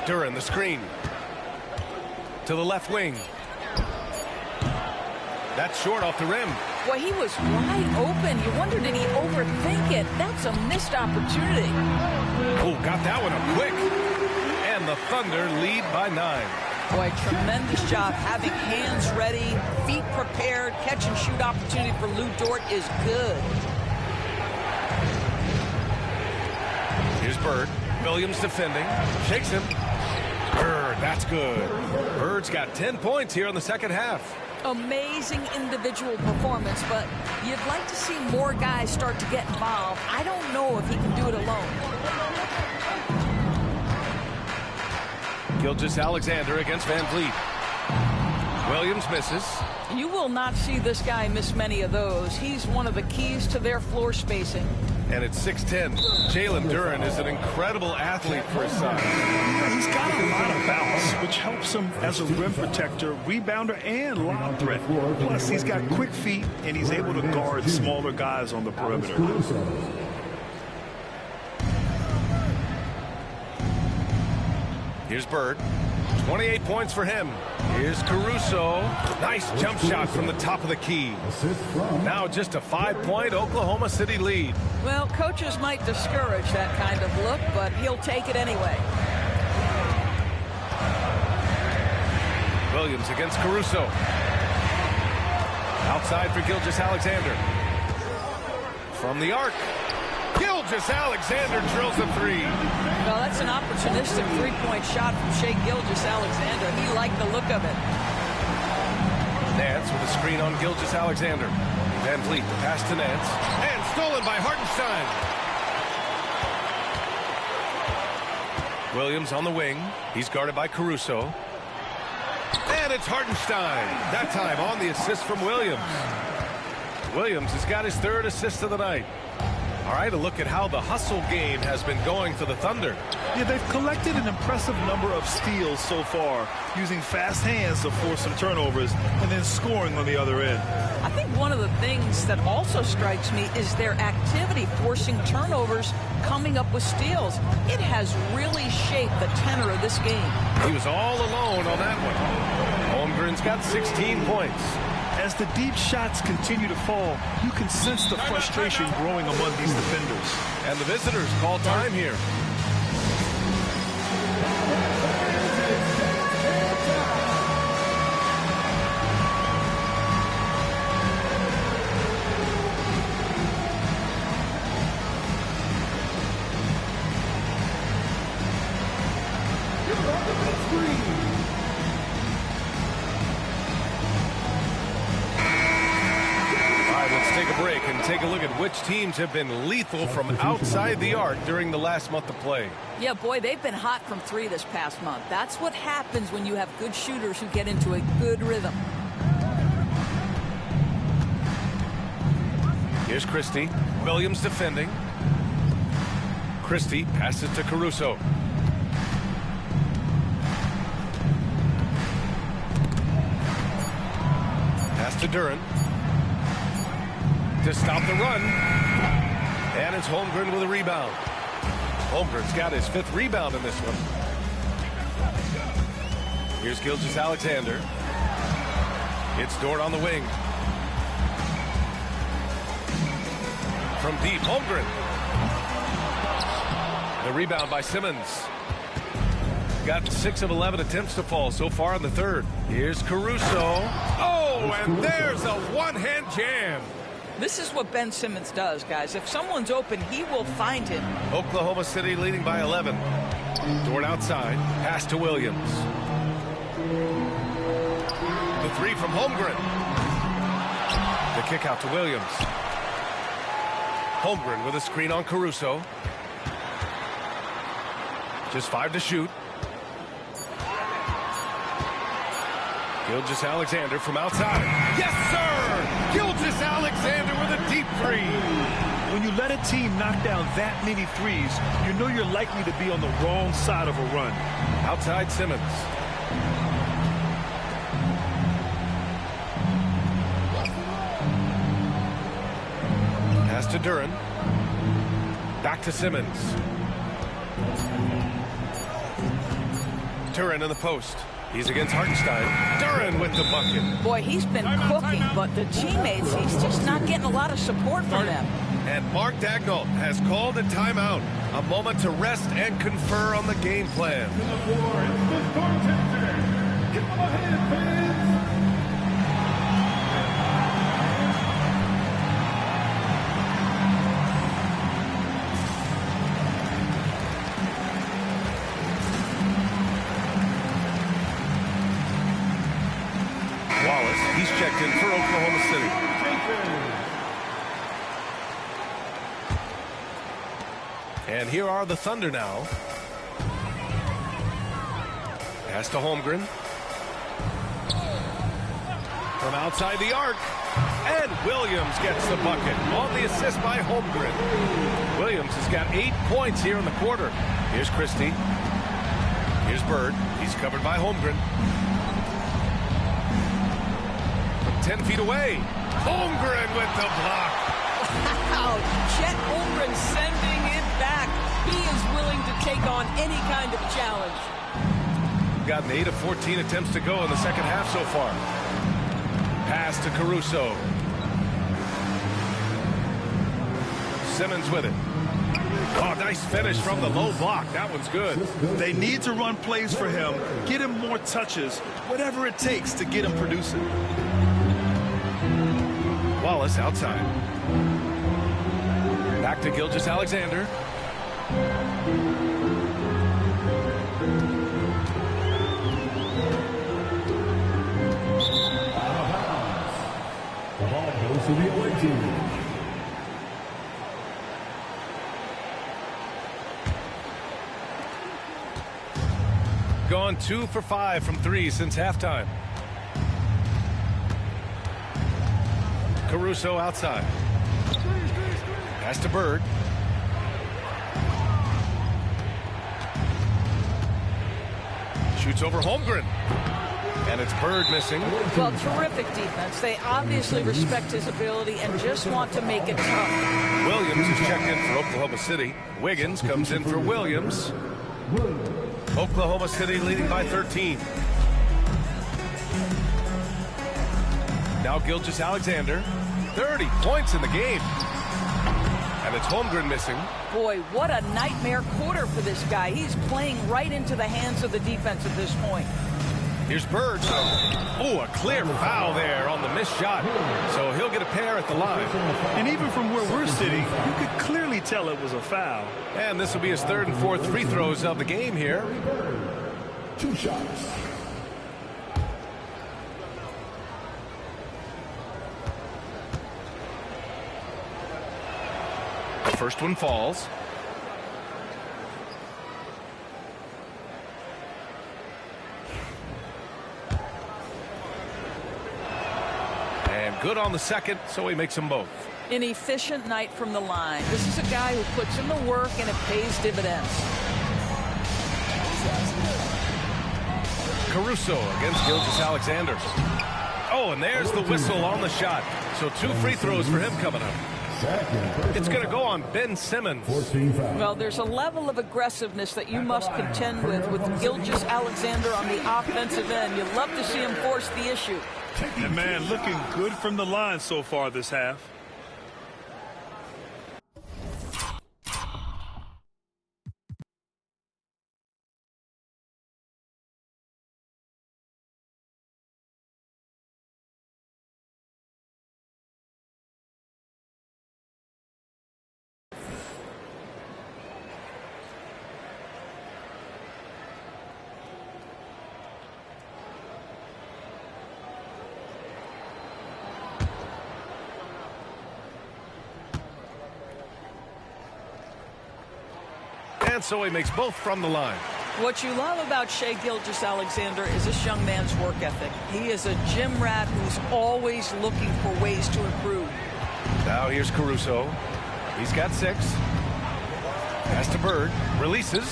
Duren the screen. To the left wing. That's short off the rim. Boy, he was wide open. You wonder, did he overthink it? That's a missed opportunity. Oh, got that one up quick. And the Thunder lead by 9. Boy, tremendous job having hands ready, feet prepared. Catch and shoot opportunity for Lou Dort is good. Here's Bird. Williams defending. Shakes him. Bird, that's good. Bird's got 10 points here in the second half. Amazing individual performance, but you'd like to see more guys start to get involved. I don't know if he can do it alone. Gilgeous-Alexander against Van Vliet. Williams misses. You will not see this guy miss many of those. He's one of the keys to their floor spacing. And it's 6'10". Jalen Duren is an incredible athlete for his size. He's got a lot of bounce, which helps him as a rim protector, rebounder, and lob threat. Plus, he's got quick feet, and he's able to guard smaller guys on the perimeter. Here's Bird. 28 points for him. Here's Caruso. Nice jump shot from the top of the key. Now just a 5-point Oklahoma City lead. Well, coaches might discourage that kind of look, but he'll take it anyway. Williams against Caruso. Outside for Gilgeous-Alexander. From the arc. Gilgeous-Alexander drills a 3. Well, that's an opportunistic three-point shot from Shai Gilgeous-Alexander. He liked the look of it. Nance with a screen on Gilgeous-Alexander. Van Vliet, the pass to Nance. And stolen by Hartenstein. Williams on the wing. He's guarded by Caruso. And it's Hartenstein. That time on the assist from Williams. Williams has got his 3rd assist of the night. All right, a look at how the hustle game has been going for the Thunder. Yeah, they've collected an impressive number of steals so far, using fast hands to force some turnovers and then scoring on the other end. I think one of the things that also strikes me is their activity forcing turnovers, coming up with steals. It has really shaped the tenor of this game. He was all alone on that one. Holmgren's got 16 points. As the deep shots continue to fall, you can sense the frustration growing among these defenders. And the visitors call time here. Take a look at which teams have been lethal from outside the arc during the last month of play. Yeah, boy, they've been hot from three this past month. That's what happens when you have good shooters who get into a good rhythm. Here's Christie. Williams defending. Christie passes to Caruso. Pass to Duren. To stop the run. And it's Holmgren with a rebound. Holmgren's got his 5th rebound in this one. Here's Gilgeous-Alexander. It's Dort on the wing. From deep, Holmgren. The rebound by Simmons. Got 6 of 11 attempts to fall so far in the third. Here's Caruso. Oh, and there's a one-hand jam. This is what Ben Simmons does, guys. If someone's open, he will find him. Oklahoma City leading by 11. Dort outside. Pass to Williams. The 3 from Holmgren. The kick out to Williams. Holmgren with a screen on Caruso. Just 5 to shoot. Gilgeous-Alexander from outside. Yes, sir! Gilgeous-Alexander with a deep 3. When you let a team knock down that many threes, you know you're likely to be on the wrong side of a run. Outside Simmons. Pass to Duren. Back to Simmons. Duren in the post. He's against Hartenstein. Duren with the bucket. Boy, he's been cooking, but the teammates, he's just not getting a lot of support from them. And Mark Daigneault has called a timeout. A moment to rest and confer on the game plan. Give him a hand, fans. He's checked in for Oklahoma City. And here are the Thunder now. Pass to Holmgren. From outside the arc. And Williams gets the bucket on the assist by Holmgren. Williams has got 8 points here in the quarter. Here's Christie. Here's Bird. He's covered by Holmgren. 10 feet away. Holmgren with the block. Wow, Chet Holmgren sending it back. He is willing to take on any kind of challenge. Gotten 8 of 14 attempts to go in the second half so far. Pass to Caruso. Simmons with it. Oh, nice finish from the low block. That one's good. They need to run plays for him, get him more touches, whatever it takes to get him producing. Wallace outside. Back to Gilgeous-Alexander. The ball goes to the away team. Gone 2 for 5 from 3 since halftime. Caruso outside. Pass to Bird. Shoots over Holmgren. And it's Bird missing. Well, terrific defense. They obviously respect his ability and just want to make it tough. Williams is checked in for Oklahoma City. Wiggins comes in for Williams. Oklahoma City leading by 13. Now Gilgeous-Alexander. 30 points in the game. And it's Holmgren missing. Boy, what a nightmare quarter for this guy. He's playing right into the hands of the defense at this point. Here's Bird. Oh, a clear foul there on the missed shot. So he'll get a pair at the line. And even from where we're sitting, you could clearly tell it was a foul. And this will be his third and fourth free throws of the game here. 2 shots. The first one falls. And good on the second, so he makes them both. An efficient night from the line. This is a guy who puts in the work and it pays dividends. Caruso against Gilgeous-Alexander. Oh, and there's the whistle on the shot. So 2 free throws for him coming up. It's going to go on Ben Simmons. Well, there's a level of aggressiveness that you must contend with Gilgeous-Alexander on the offensive end. You'd love to see him force the issue. And man, looking good from the line so far this half. And so he makes both from the line. What you love about Shai Gilgeous-Alexander is this young man's work ethic. He is a gym rat who's always looking for ways to improve. Now here's Caruso. He's got 6. Pass to Bird. Releases.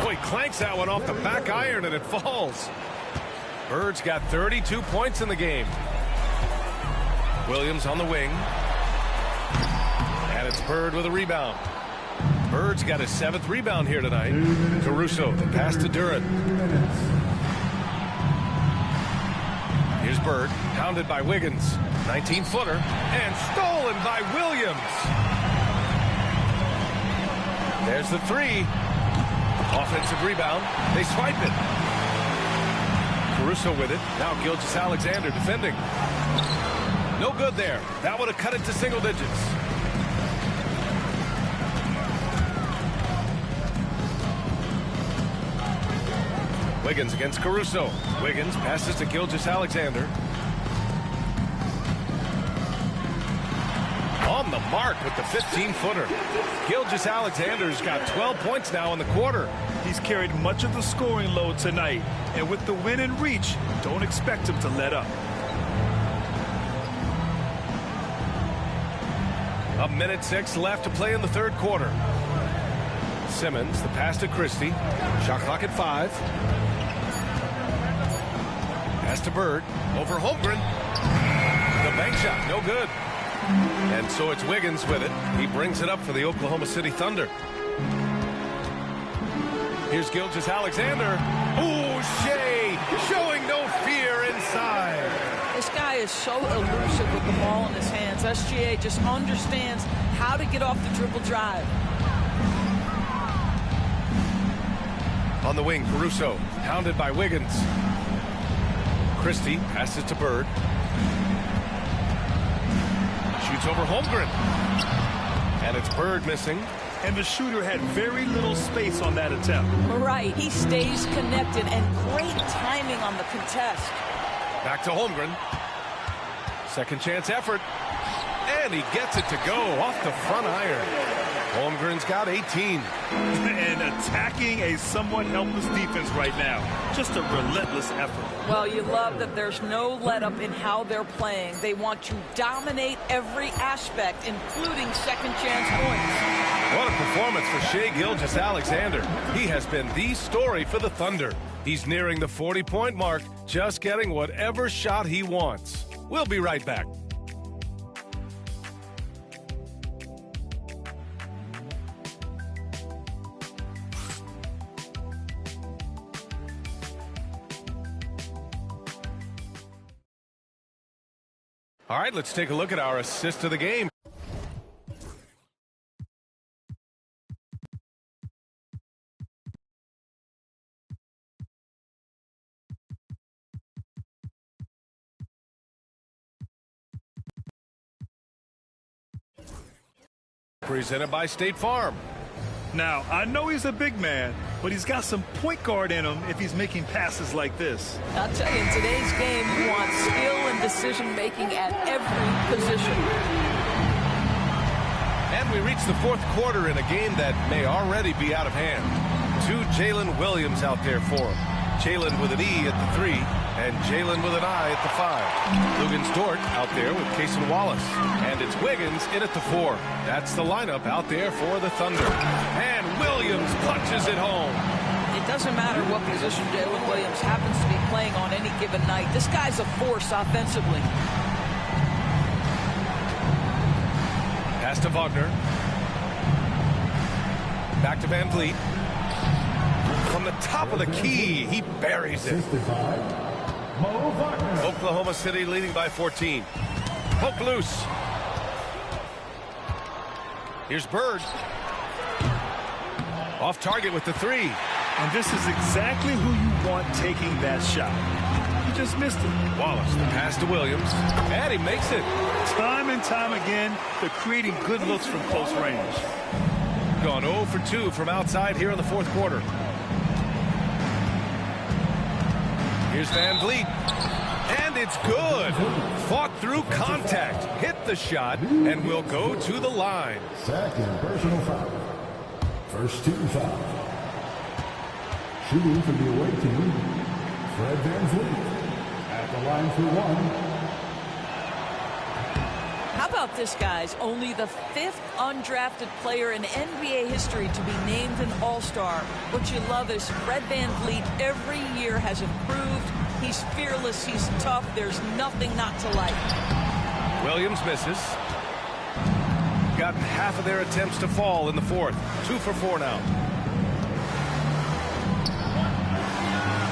Oh, he clanks that one off the back iron and it falls. Bird's got 32 points in the game. Williams on the wing. And it's Bird with a rebound. Bird's got his 7th rebound here tonight. Caruso, pass to Duren. Here's Bird, pounded by Wiggins. 19-footer, and stolen by Williams. There's the 3. Offensive rebound. They swipe it. Caruso with it. Now Gilgeous-Alexander defending. No good there. That would have cut it to single digits. Wiggins against Caruso. Wiggins passes to Gilgeous-Alexander. On the mark with the 15-footer. Gilgeous-Alexander's got 12 points now in the quarter. He's carried much of the scoring load tonight. And with the win in reach, don't expect him to let up. A minute 6 left to play in the third quarter. Simmons, the pass to Christie. Shot clock at 5. Pass to Bird. Over Holmgren. The bank shot, no good. And so it's Wiggins with it. He brings it up for the Oklahoma City Thunder. Here's Gilgeous-Alexander. Ooh, Shai showing no fear inside. This guy is so elusive with the ball in his hands. SGA just understands how to get off the dribble drive. On the wing, Caruso, hounded by Wiggins. Christie passes to Bird. Shoots over Holmgren. And it's Bird missing. And the shooter had very little space on that attempt. Right, he stays connected and great timing on the contest. Back to Holmgren. Second chance effort. And he gets it to go off the front iron. Holmgren's got 18. And attacking a somewhat helpless defense right now. Just a relentless effort. Well, you love that there's no let-up in how they're playing. They want to dominate every aspect, including second-chance points. What a performance for Shai Gilgeous-Alexander. He has been the story for the Thunder. He's nearing the 40-point mark, just getting whatever shot he wants. We'll be right back. All right, let's take a look at our assist of the game. Presented by State Farm. Now, I know he's a big man, but he's got some point guard in him if he's making passes like this. I'll tell you, in today's game, you want skill and decision-making at every position. And we reach the fourth quarter in a game that may already be out of hand. 2 Jalen Williams out there for him. Jalen with an E at the 3, and Jalen with an I at the 5. Lugens Dort out there with Cason Wallace. And it's Wiggins in at the 4. That's the lineup out there for the Thunder. And Williams punches it home. It doesn't matter what position Jalen Williams happens to be playing on any given night. This guy's a force offensively. Pass to Wagner. Back to Van Vliet. From the top of the key, he buries it. Oklahoma City leading by 14. Poke loose. Here's Bird. Off target with the 3. And this is exactly who you want taking that shot. He just missed it. Wallace, the pass to Williams. And he makes it. Time and time again, they're creating good looks from close range. Gone 0 for 2 from outside here in the fourth quarter. Here's Van Vliet. And it's good. Fought through contact. Hit the shot and will go to the line. Second personal foul. First team foul. Shooting for the away team, Fred Van Vliet. At the line for 1. How about this, guys? Only the 5th undrafted player in NBA history to be named an All-Star. What you love is Fred Van Vliet every year has improved. He's fearless. He's tough. There's nothing not to like. Williams misses. Got half of their attempts to fall in the fourth. 2 for 4 now.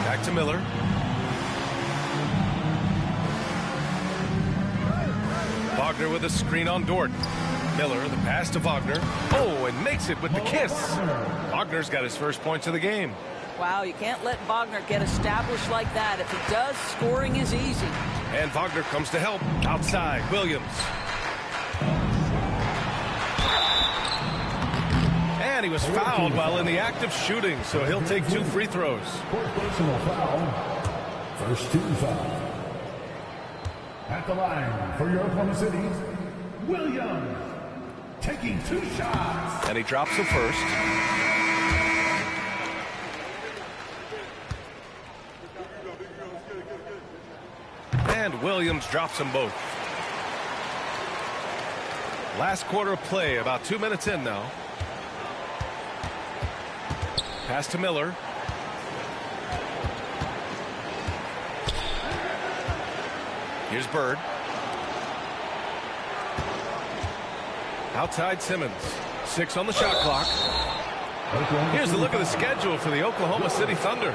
Back to Miller. Wagner with a screen on Dort. Miller, the pass to Wagner. Oh, and makes it with the kiss. Wagner's got his first points of the game. Wow, you can't let Wagner get established like that. If he does, scoring is easy. And Wagner comes to help. Outside, Williams. And he was fouled while in the act of shooting, so he'll take 2 free throws. Personal foul. First team foul. At the line for your Oklahoma City, Williams. Taking 2 shots. And he drops the first. And Williams drops them both. Last quarter of play, about 2 minutes in now. Pass to Miller. Here's Bird. Outside Simmons. 6 on the shot clock. Here's a look at the schedule for the Oklahoma City Thunder.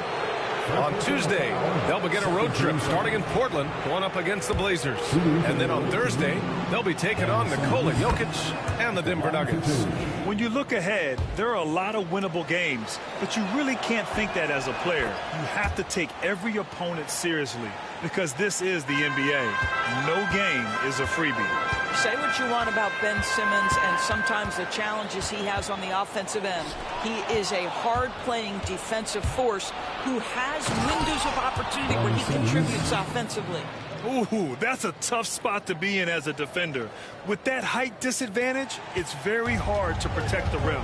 On Tuesday, they'll begin a road trip starting in Portland, going up against the Blazers. And then on Thursday, they'll be taking on Nikola Jokic and the Denver Nuggets. When you look ahead, there are a lot of winnable games, but you really can't think that as a player. You have to take every opponent seriously because this is the NBA. No game is a freebie. Say what you want about Ben Simmons and sometimes the challenges he has on the offensive end. He is a hard-playing defensive force who has windows of opportunity where he contributes offensively. Ooh, that's a tough spot to be in as a defender. With that height disadvantage, it's very hard to protect the rim.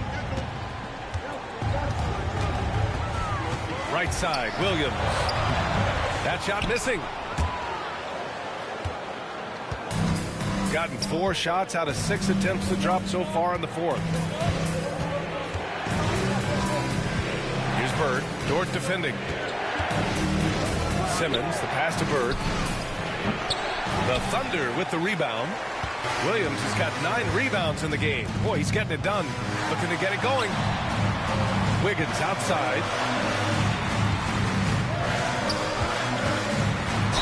Right side, Williams. That shot missing. Gotten 4 shots out of 6 attempts to drop so far in the fourth. Here's Bird. Dort defending. Simmons, the pass to Bird. The Thunder with the rebound. Williams has got 9 rebounds in the game. Boy, he's getting it done. Looking to get it going. Wiggins outside.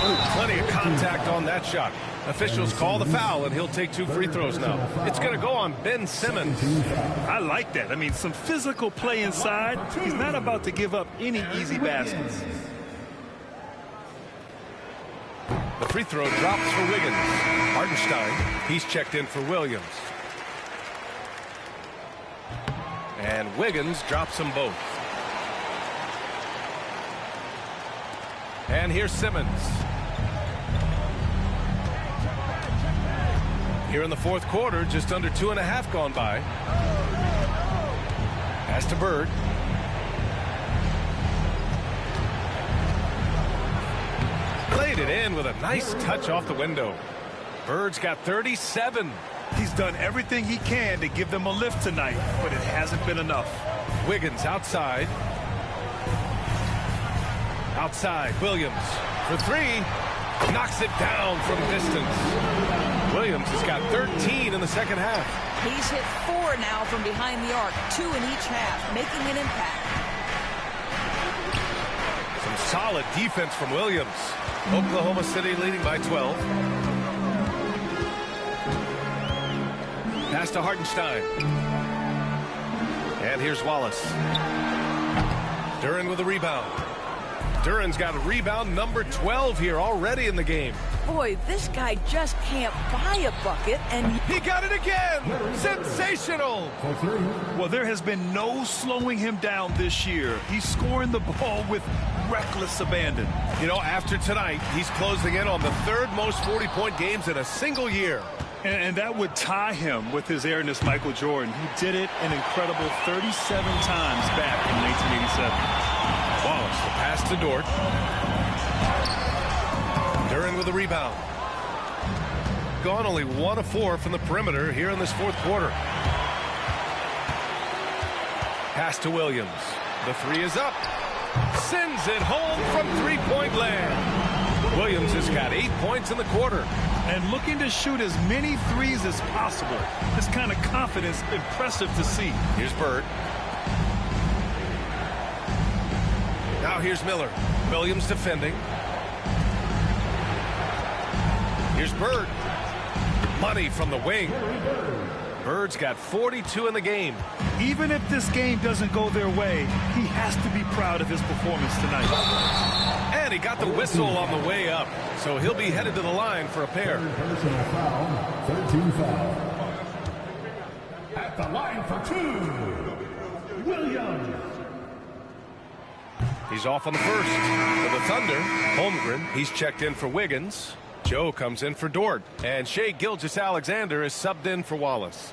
Oh, plenty of contact on that shot. Officials call the foul, and he'll take 2 free throws now. It's going to go on Ben Simmons. I like that. I mean, some physical play inside. He's not about to give up any easy baskets. The free throw drops for Wiggins. Hartenstein, he's checked in for Williams. And Wiggins drops them both. And here's Simmons. Here in the fourth quarter, just under 2.5 gone by. Pass to Bird. Played it in with a nice touch off the window. Bird's got 37. He's done everything he can to give them a lift tonight, but it hasn't been enough. Wiggins outside. Outside, Williams for 3. Knocks it down from distance. Williams has got 13 in the second half. He's hit 4 now from behind the arc, 2 in each half, making an impact. Some solid defense from Williams. Oklahoma City leading by 12. Pass to Hartenstein. And here's Wallace. Duren with a rebound. Duren's got a rebound number 12 here already in the game. Boy, this guy just can't buy a bucket, and he got it again. Sensational. Well, there has been no slowing him down this year. He's scoring the ball with reckless abandon. You know, after tonight, he's closing in on the 3rd most 40-point games in a single year. And that would tie him with his airness, Michael Jordan. He did it an incredible 37 times back in 1987. Wallace, the pass to Dort. Duren with a rebound. Gone only 1 of 4 from the perimeter here in this fourth quarter. Pass to Williams. The 3 is up. Sends it home from 3-point land. Williams has got 8 points in the quarter. And looking to shoot as many 3s as possible. This kind of confidence, impressive to see. Here's Bird. Now here's Miller. Williams defending. Here's Bird. Money from the wing. Bird's got 42 in the game. Even if this game doesn't go their way, he has to be proud of his performance tonight. And he got the whistle on the way up, so he'll be headed to the line for a pair. Personal foul, 13 foul. At the line for 2, Williams. He's off on the first. For the Thunder, Holmgren, he's checked in for Wiggins. Joe comes in for Dort. And Shai Gilgeous-Alexander is subbed in for Wallace.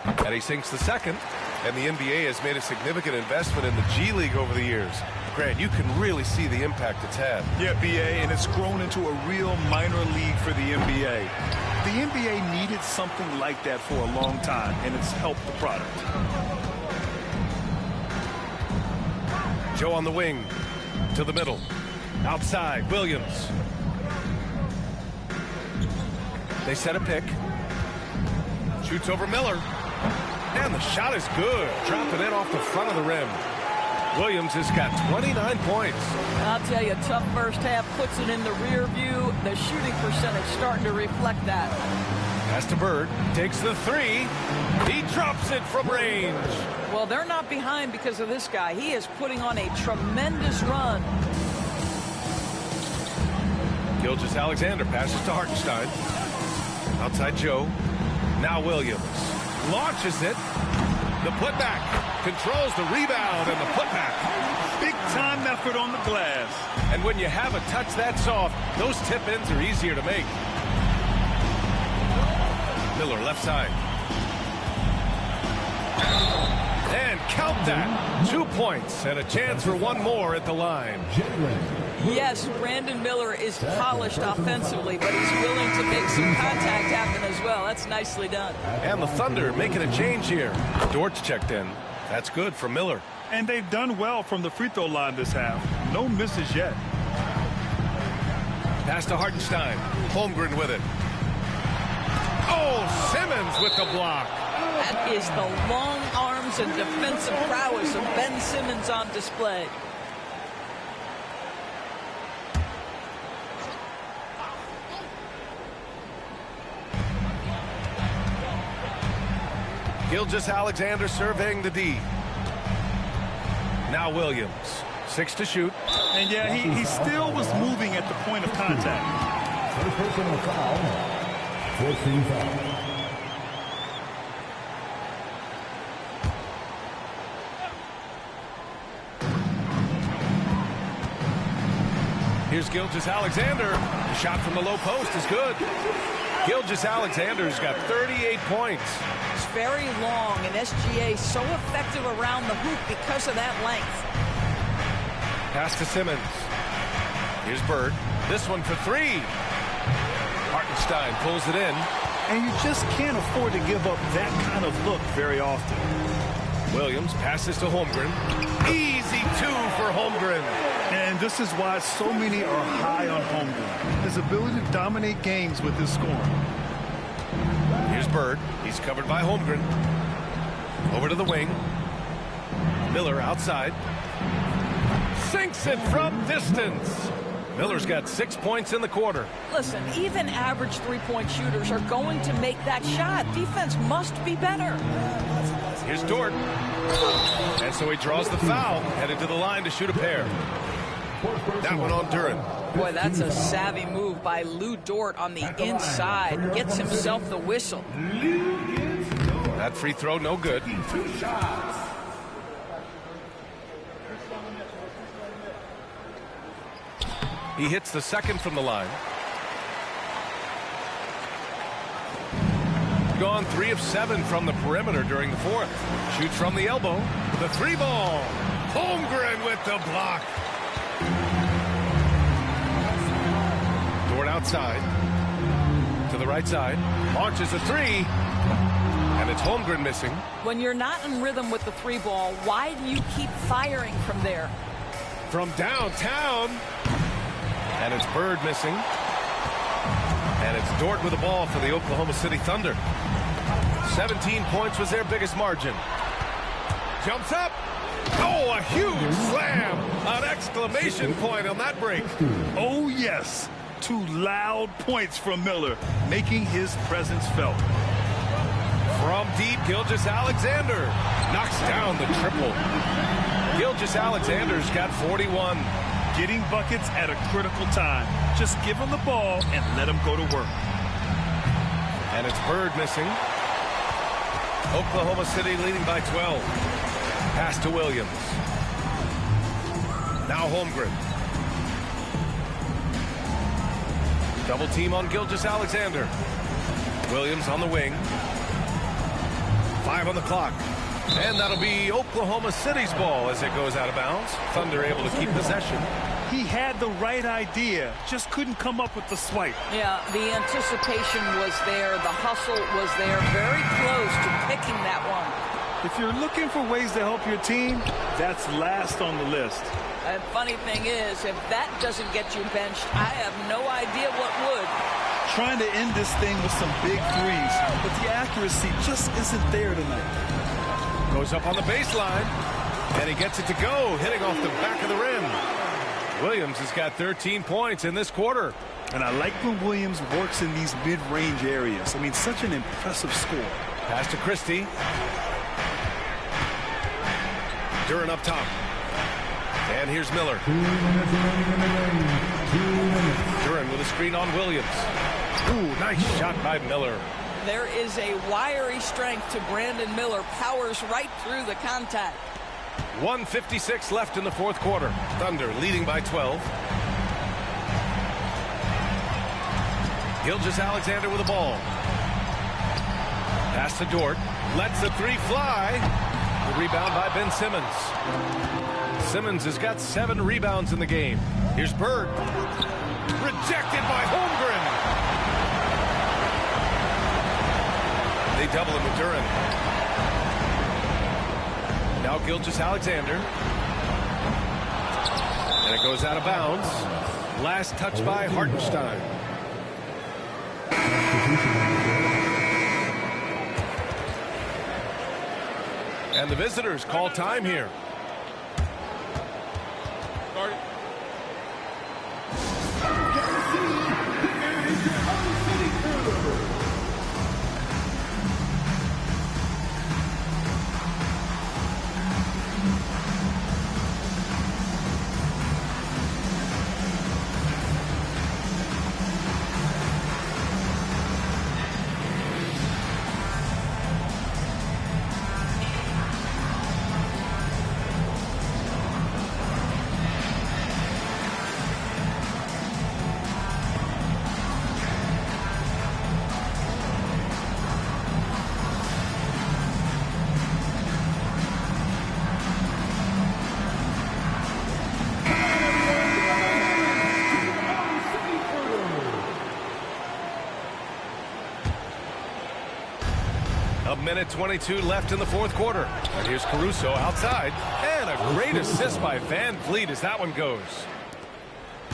And he sinks the second. And the NBA has made a significant investment in the G League over the years. Grant, you can really see the impact it's had. Yeah, BA, and it's grown into a real minor league for the NBA. The NBA needed something like that for a long time, and it's helped the product. Joe on the wing. To the middle. Outside, Williams. They set a pick. Shoots over Miller. And the shot is good. Dropping it off the front of the rim. Williams has got 29 points. I'll tell you, tough first half puts it in the rear view. The shooting percentage starting to reflect that. Pass to Bird. Takes the 3. He drops it from range. Well, they're not behind because of this guy. He is putting on a tremendous run. Gilgeous-Alexander passes to Hartenstein. Outside Joe. Now Williams. Launches it. The putback. Controls the rebound and the putback. Big time effort on the glass. And when you have a touch that soft, those tip-ins are easier to make. Miller left side. And count that. 2 points and a chance for one more at the line. Yes, Brandon Miller is polished offensively, but he's willing to make some contact happen as well. That's nicely done. And the Thunder making a change here. Dort's checked in. That's good for Miller. And they've done well from the free throw line this half. No misses yet. Pass to Hartenstein. Holmgren with it. Oh, Simmons with the block. That is the long arms and defensive prowess of Ben Simmons on display. Gilgeous-Alexander surveying the D. Now Williams. 6 to shoot. And yeah, he still was moving at the point of contact. First personal foul. 14 foul. Here's Gilgeous-Alexander. The shot from the low post is good. Gilgeous-Alexander's got 38 points. It's very long, and SGA so effective around the hoop because of that length. Pass to Simmons. Here's Bird. This one for 3. Hartenstein pulls it in. And you just can't afford to give up that kind of look very often. Williams passes to Holmgren. Easy 2 for Holmgren. And this is why so many are high on Holmgren. His ability to dominate games with his scoring. Here's Bird. He's covered by Holmgren. Over to the wing. Miller outside. Sinks it from distance. Miller's got 6 points in the quarter. Listen, even average three-point shooters are going to make that shot. Defense must be better. Here's Dort. And so he draws the foul, headed to the line to shoot a pair. That one on Duren. Boy, that's a savvy move by Lou Dort on the inside. Gets himself the whistle. That free throw, no good. He hits the second from the line. Gone 3 of 7 from the perimeter during the fourth. Shoots from the elbow. The 3 ball. Holmgren with the block. Dort outside. To the right side. Launches a 3. And it's Holmgren missing. When you're not in rhythm with the 3 ball, why do you keep firing from there? From downtown. And it's Bird missing. And it's Dort with the ball for the Oklahoma City Thunder. 17 points was their biggest margin. Jumps up. Oh, a huge slam. An exclamation point on that break. Oh, yes. 2 loud points from Miller, making his presence felt. From deep, Gilgeous-Alexander knocks down the triple. Gilgeous-Alexander's got 41. Getting buckets at a critical time. Just give him the ball and let him go to work. And it's Bird missing. Oklahoma City leading by 12. Pass to Williams. Now Holmgren. Double team on Gilgeous-Alexander. Williams on the wing. 5 on the clock. And that'll be Oklahoma City's ball as it goes out of bounds. Thunder able to keep possession. He had the right idea, just couldn't come up with the swipe. Yeah, the anticipation was there. The hustle was there. Very close to picking that one. If you're looking for ways to help your team, that's last on the list. And funny thing is, if that doesn't get you benched, I have no idea what would. Trying to end this thing with some big threes, but the accuracy just isn't there tonight. Goes up on the baseline, and he gets it to go, hitting off the back of the rim. Williams has got 13 points in this quarter. And I like when Williams works in these mid-range areas. I mean, such an impressive score. Pass to Christie. Duren up top. And here's Miller. 2 minutes remaining in the game. 2 minutes. Duren with a screen on Williams. Ooh, nice shot by Miller. There is a wiry strength to Brandon Miller. Powers right through the contact. 1:56 left in the fourth quarter. Thunder leading by 12. Gilgeous-Alexander with the ball. Pass to Dort. Lets the three fly. The rebound by Ben Simmons. Simmons has got 7 rebounds in the game. Here's Bird. Rejected by Holmgren. They double him with Duren. Now Gilgeous-Alexander. And it goes out of bounds. Last touch by Hartenstein. And the visitors call time here. A minute 22 left in the fourth quarter. And here's Caruso outside. And a great assist by Van Vliet as that one goes.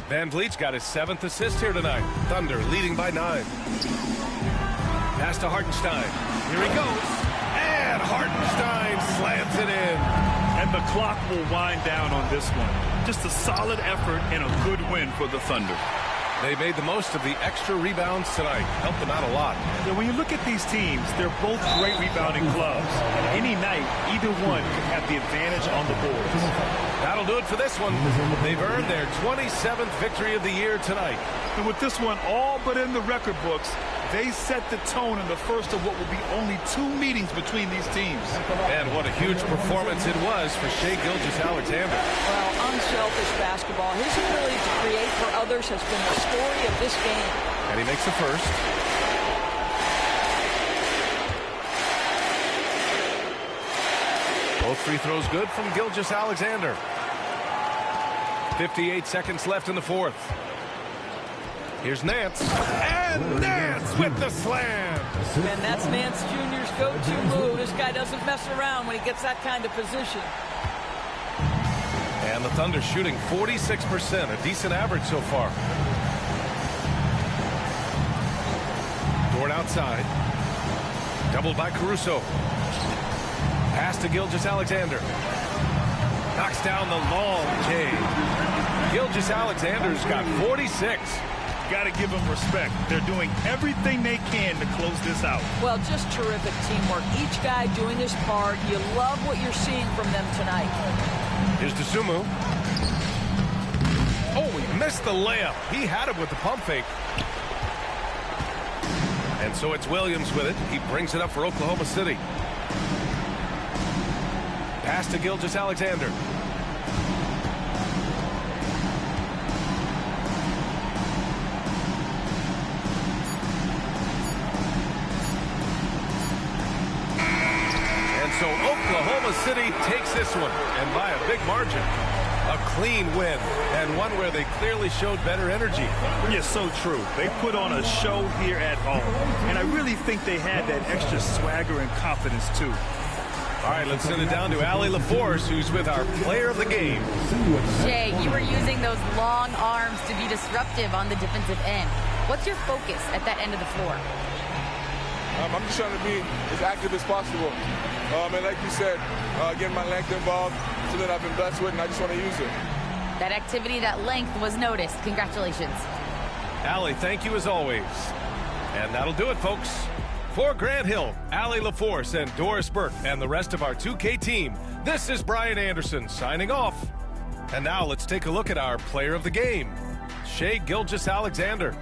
Van Vliet's got his 7th assist here tonight. Thunder leading by 9. Pass to Hartenstein. Here he goes. And Hartenstein slams it in. And the clock will wind down on this one. Just a solid effort and a good win for the Thunder. They made the most of the extra rebounds tonight. Helped them out a lot. Yeah, when you look at these teams, they're both great rebounding clubs. And any night, either one can have the advantage on the boards. That'll do it for this one. They've earned their 27th victory of the year tonight. And with this one all but in the record books, they set the tone in the first of what will be only 2 meetings between these teams. And what a huge performance it was for Shai Gilgeous-Alexander. Well, unselfish basketball. His ability to create for others has been the story of this game. And he makes the first. Both free throws good from Gilgeous-Alexander. 58 seconds left in the fourth. Here's Nance. And Nance with the slam. And that's Nance Jr.'s go-to move. This guy doesn't mess around when he gets that kind of position. And the Thunder shooting 46%, a decent average so far. Dort outside. Doubled by Caruso. Pass to Gilgeous-Alexander. Knocks down the long K. Gilgeous-Alexander's got 46. Got to give them respect. They're doing everything they can to close this out. Well, just terrific teamwork. Each guy doing his part. You love what you're seeing from them tonight. Here's Dosunmu. Oh, he missed the layup. He had it with the pump fake. And so it's Williams with it. He brings it up for Oklahoma City. Pass to Gilgeous-Alexander. So Oklahoma City takes this one, and by a big margin. A clean win, and one where they clearly showed better energy. Yes, so true. They put on a show here at home, and I really think they had that extra swagger and confidence, too. All right, let's send it down to Allie LaForce, who's with our player of the game. Shai, you were using those long arms to be disruptive on the defensive end. What's your focus at that end of the floor? I'm just trying to be as active as possible. And like you said, getting my length involved, so that I've been blessed with, and I just want to use it. That activity, that length was noticed. Congratulations. Allie, thank you as always. And that'll do it, folks. For Grant Hill, Allie LaForce, and Doris Burke, and the rest of our 2K team, this is Brian Anderson signing off. And now let's take a look at our player of the game, Shai Gilgeous-Alexander.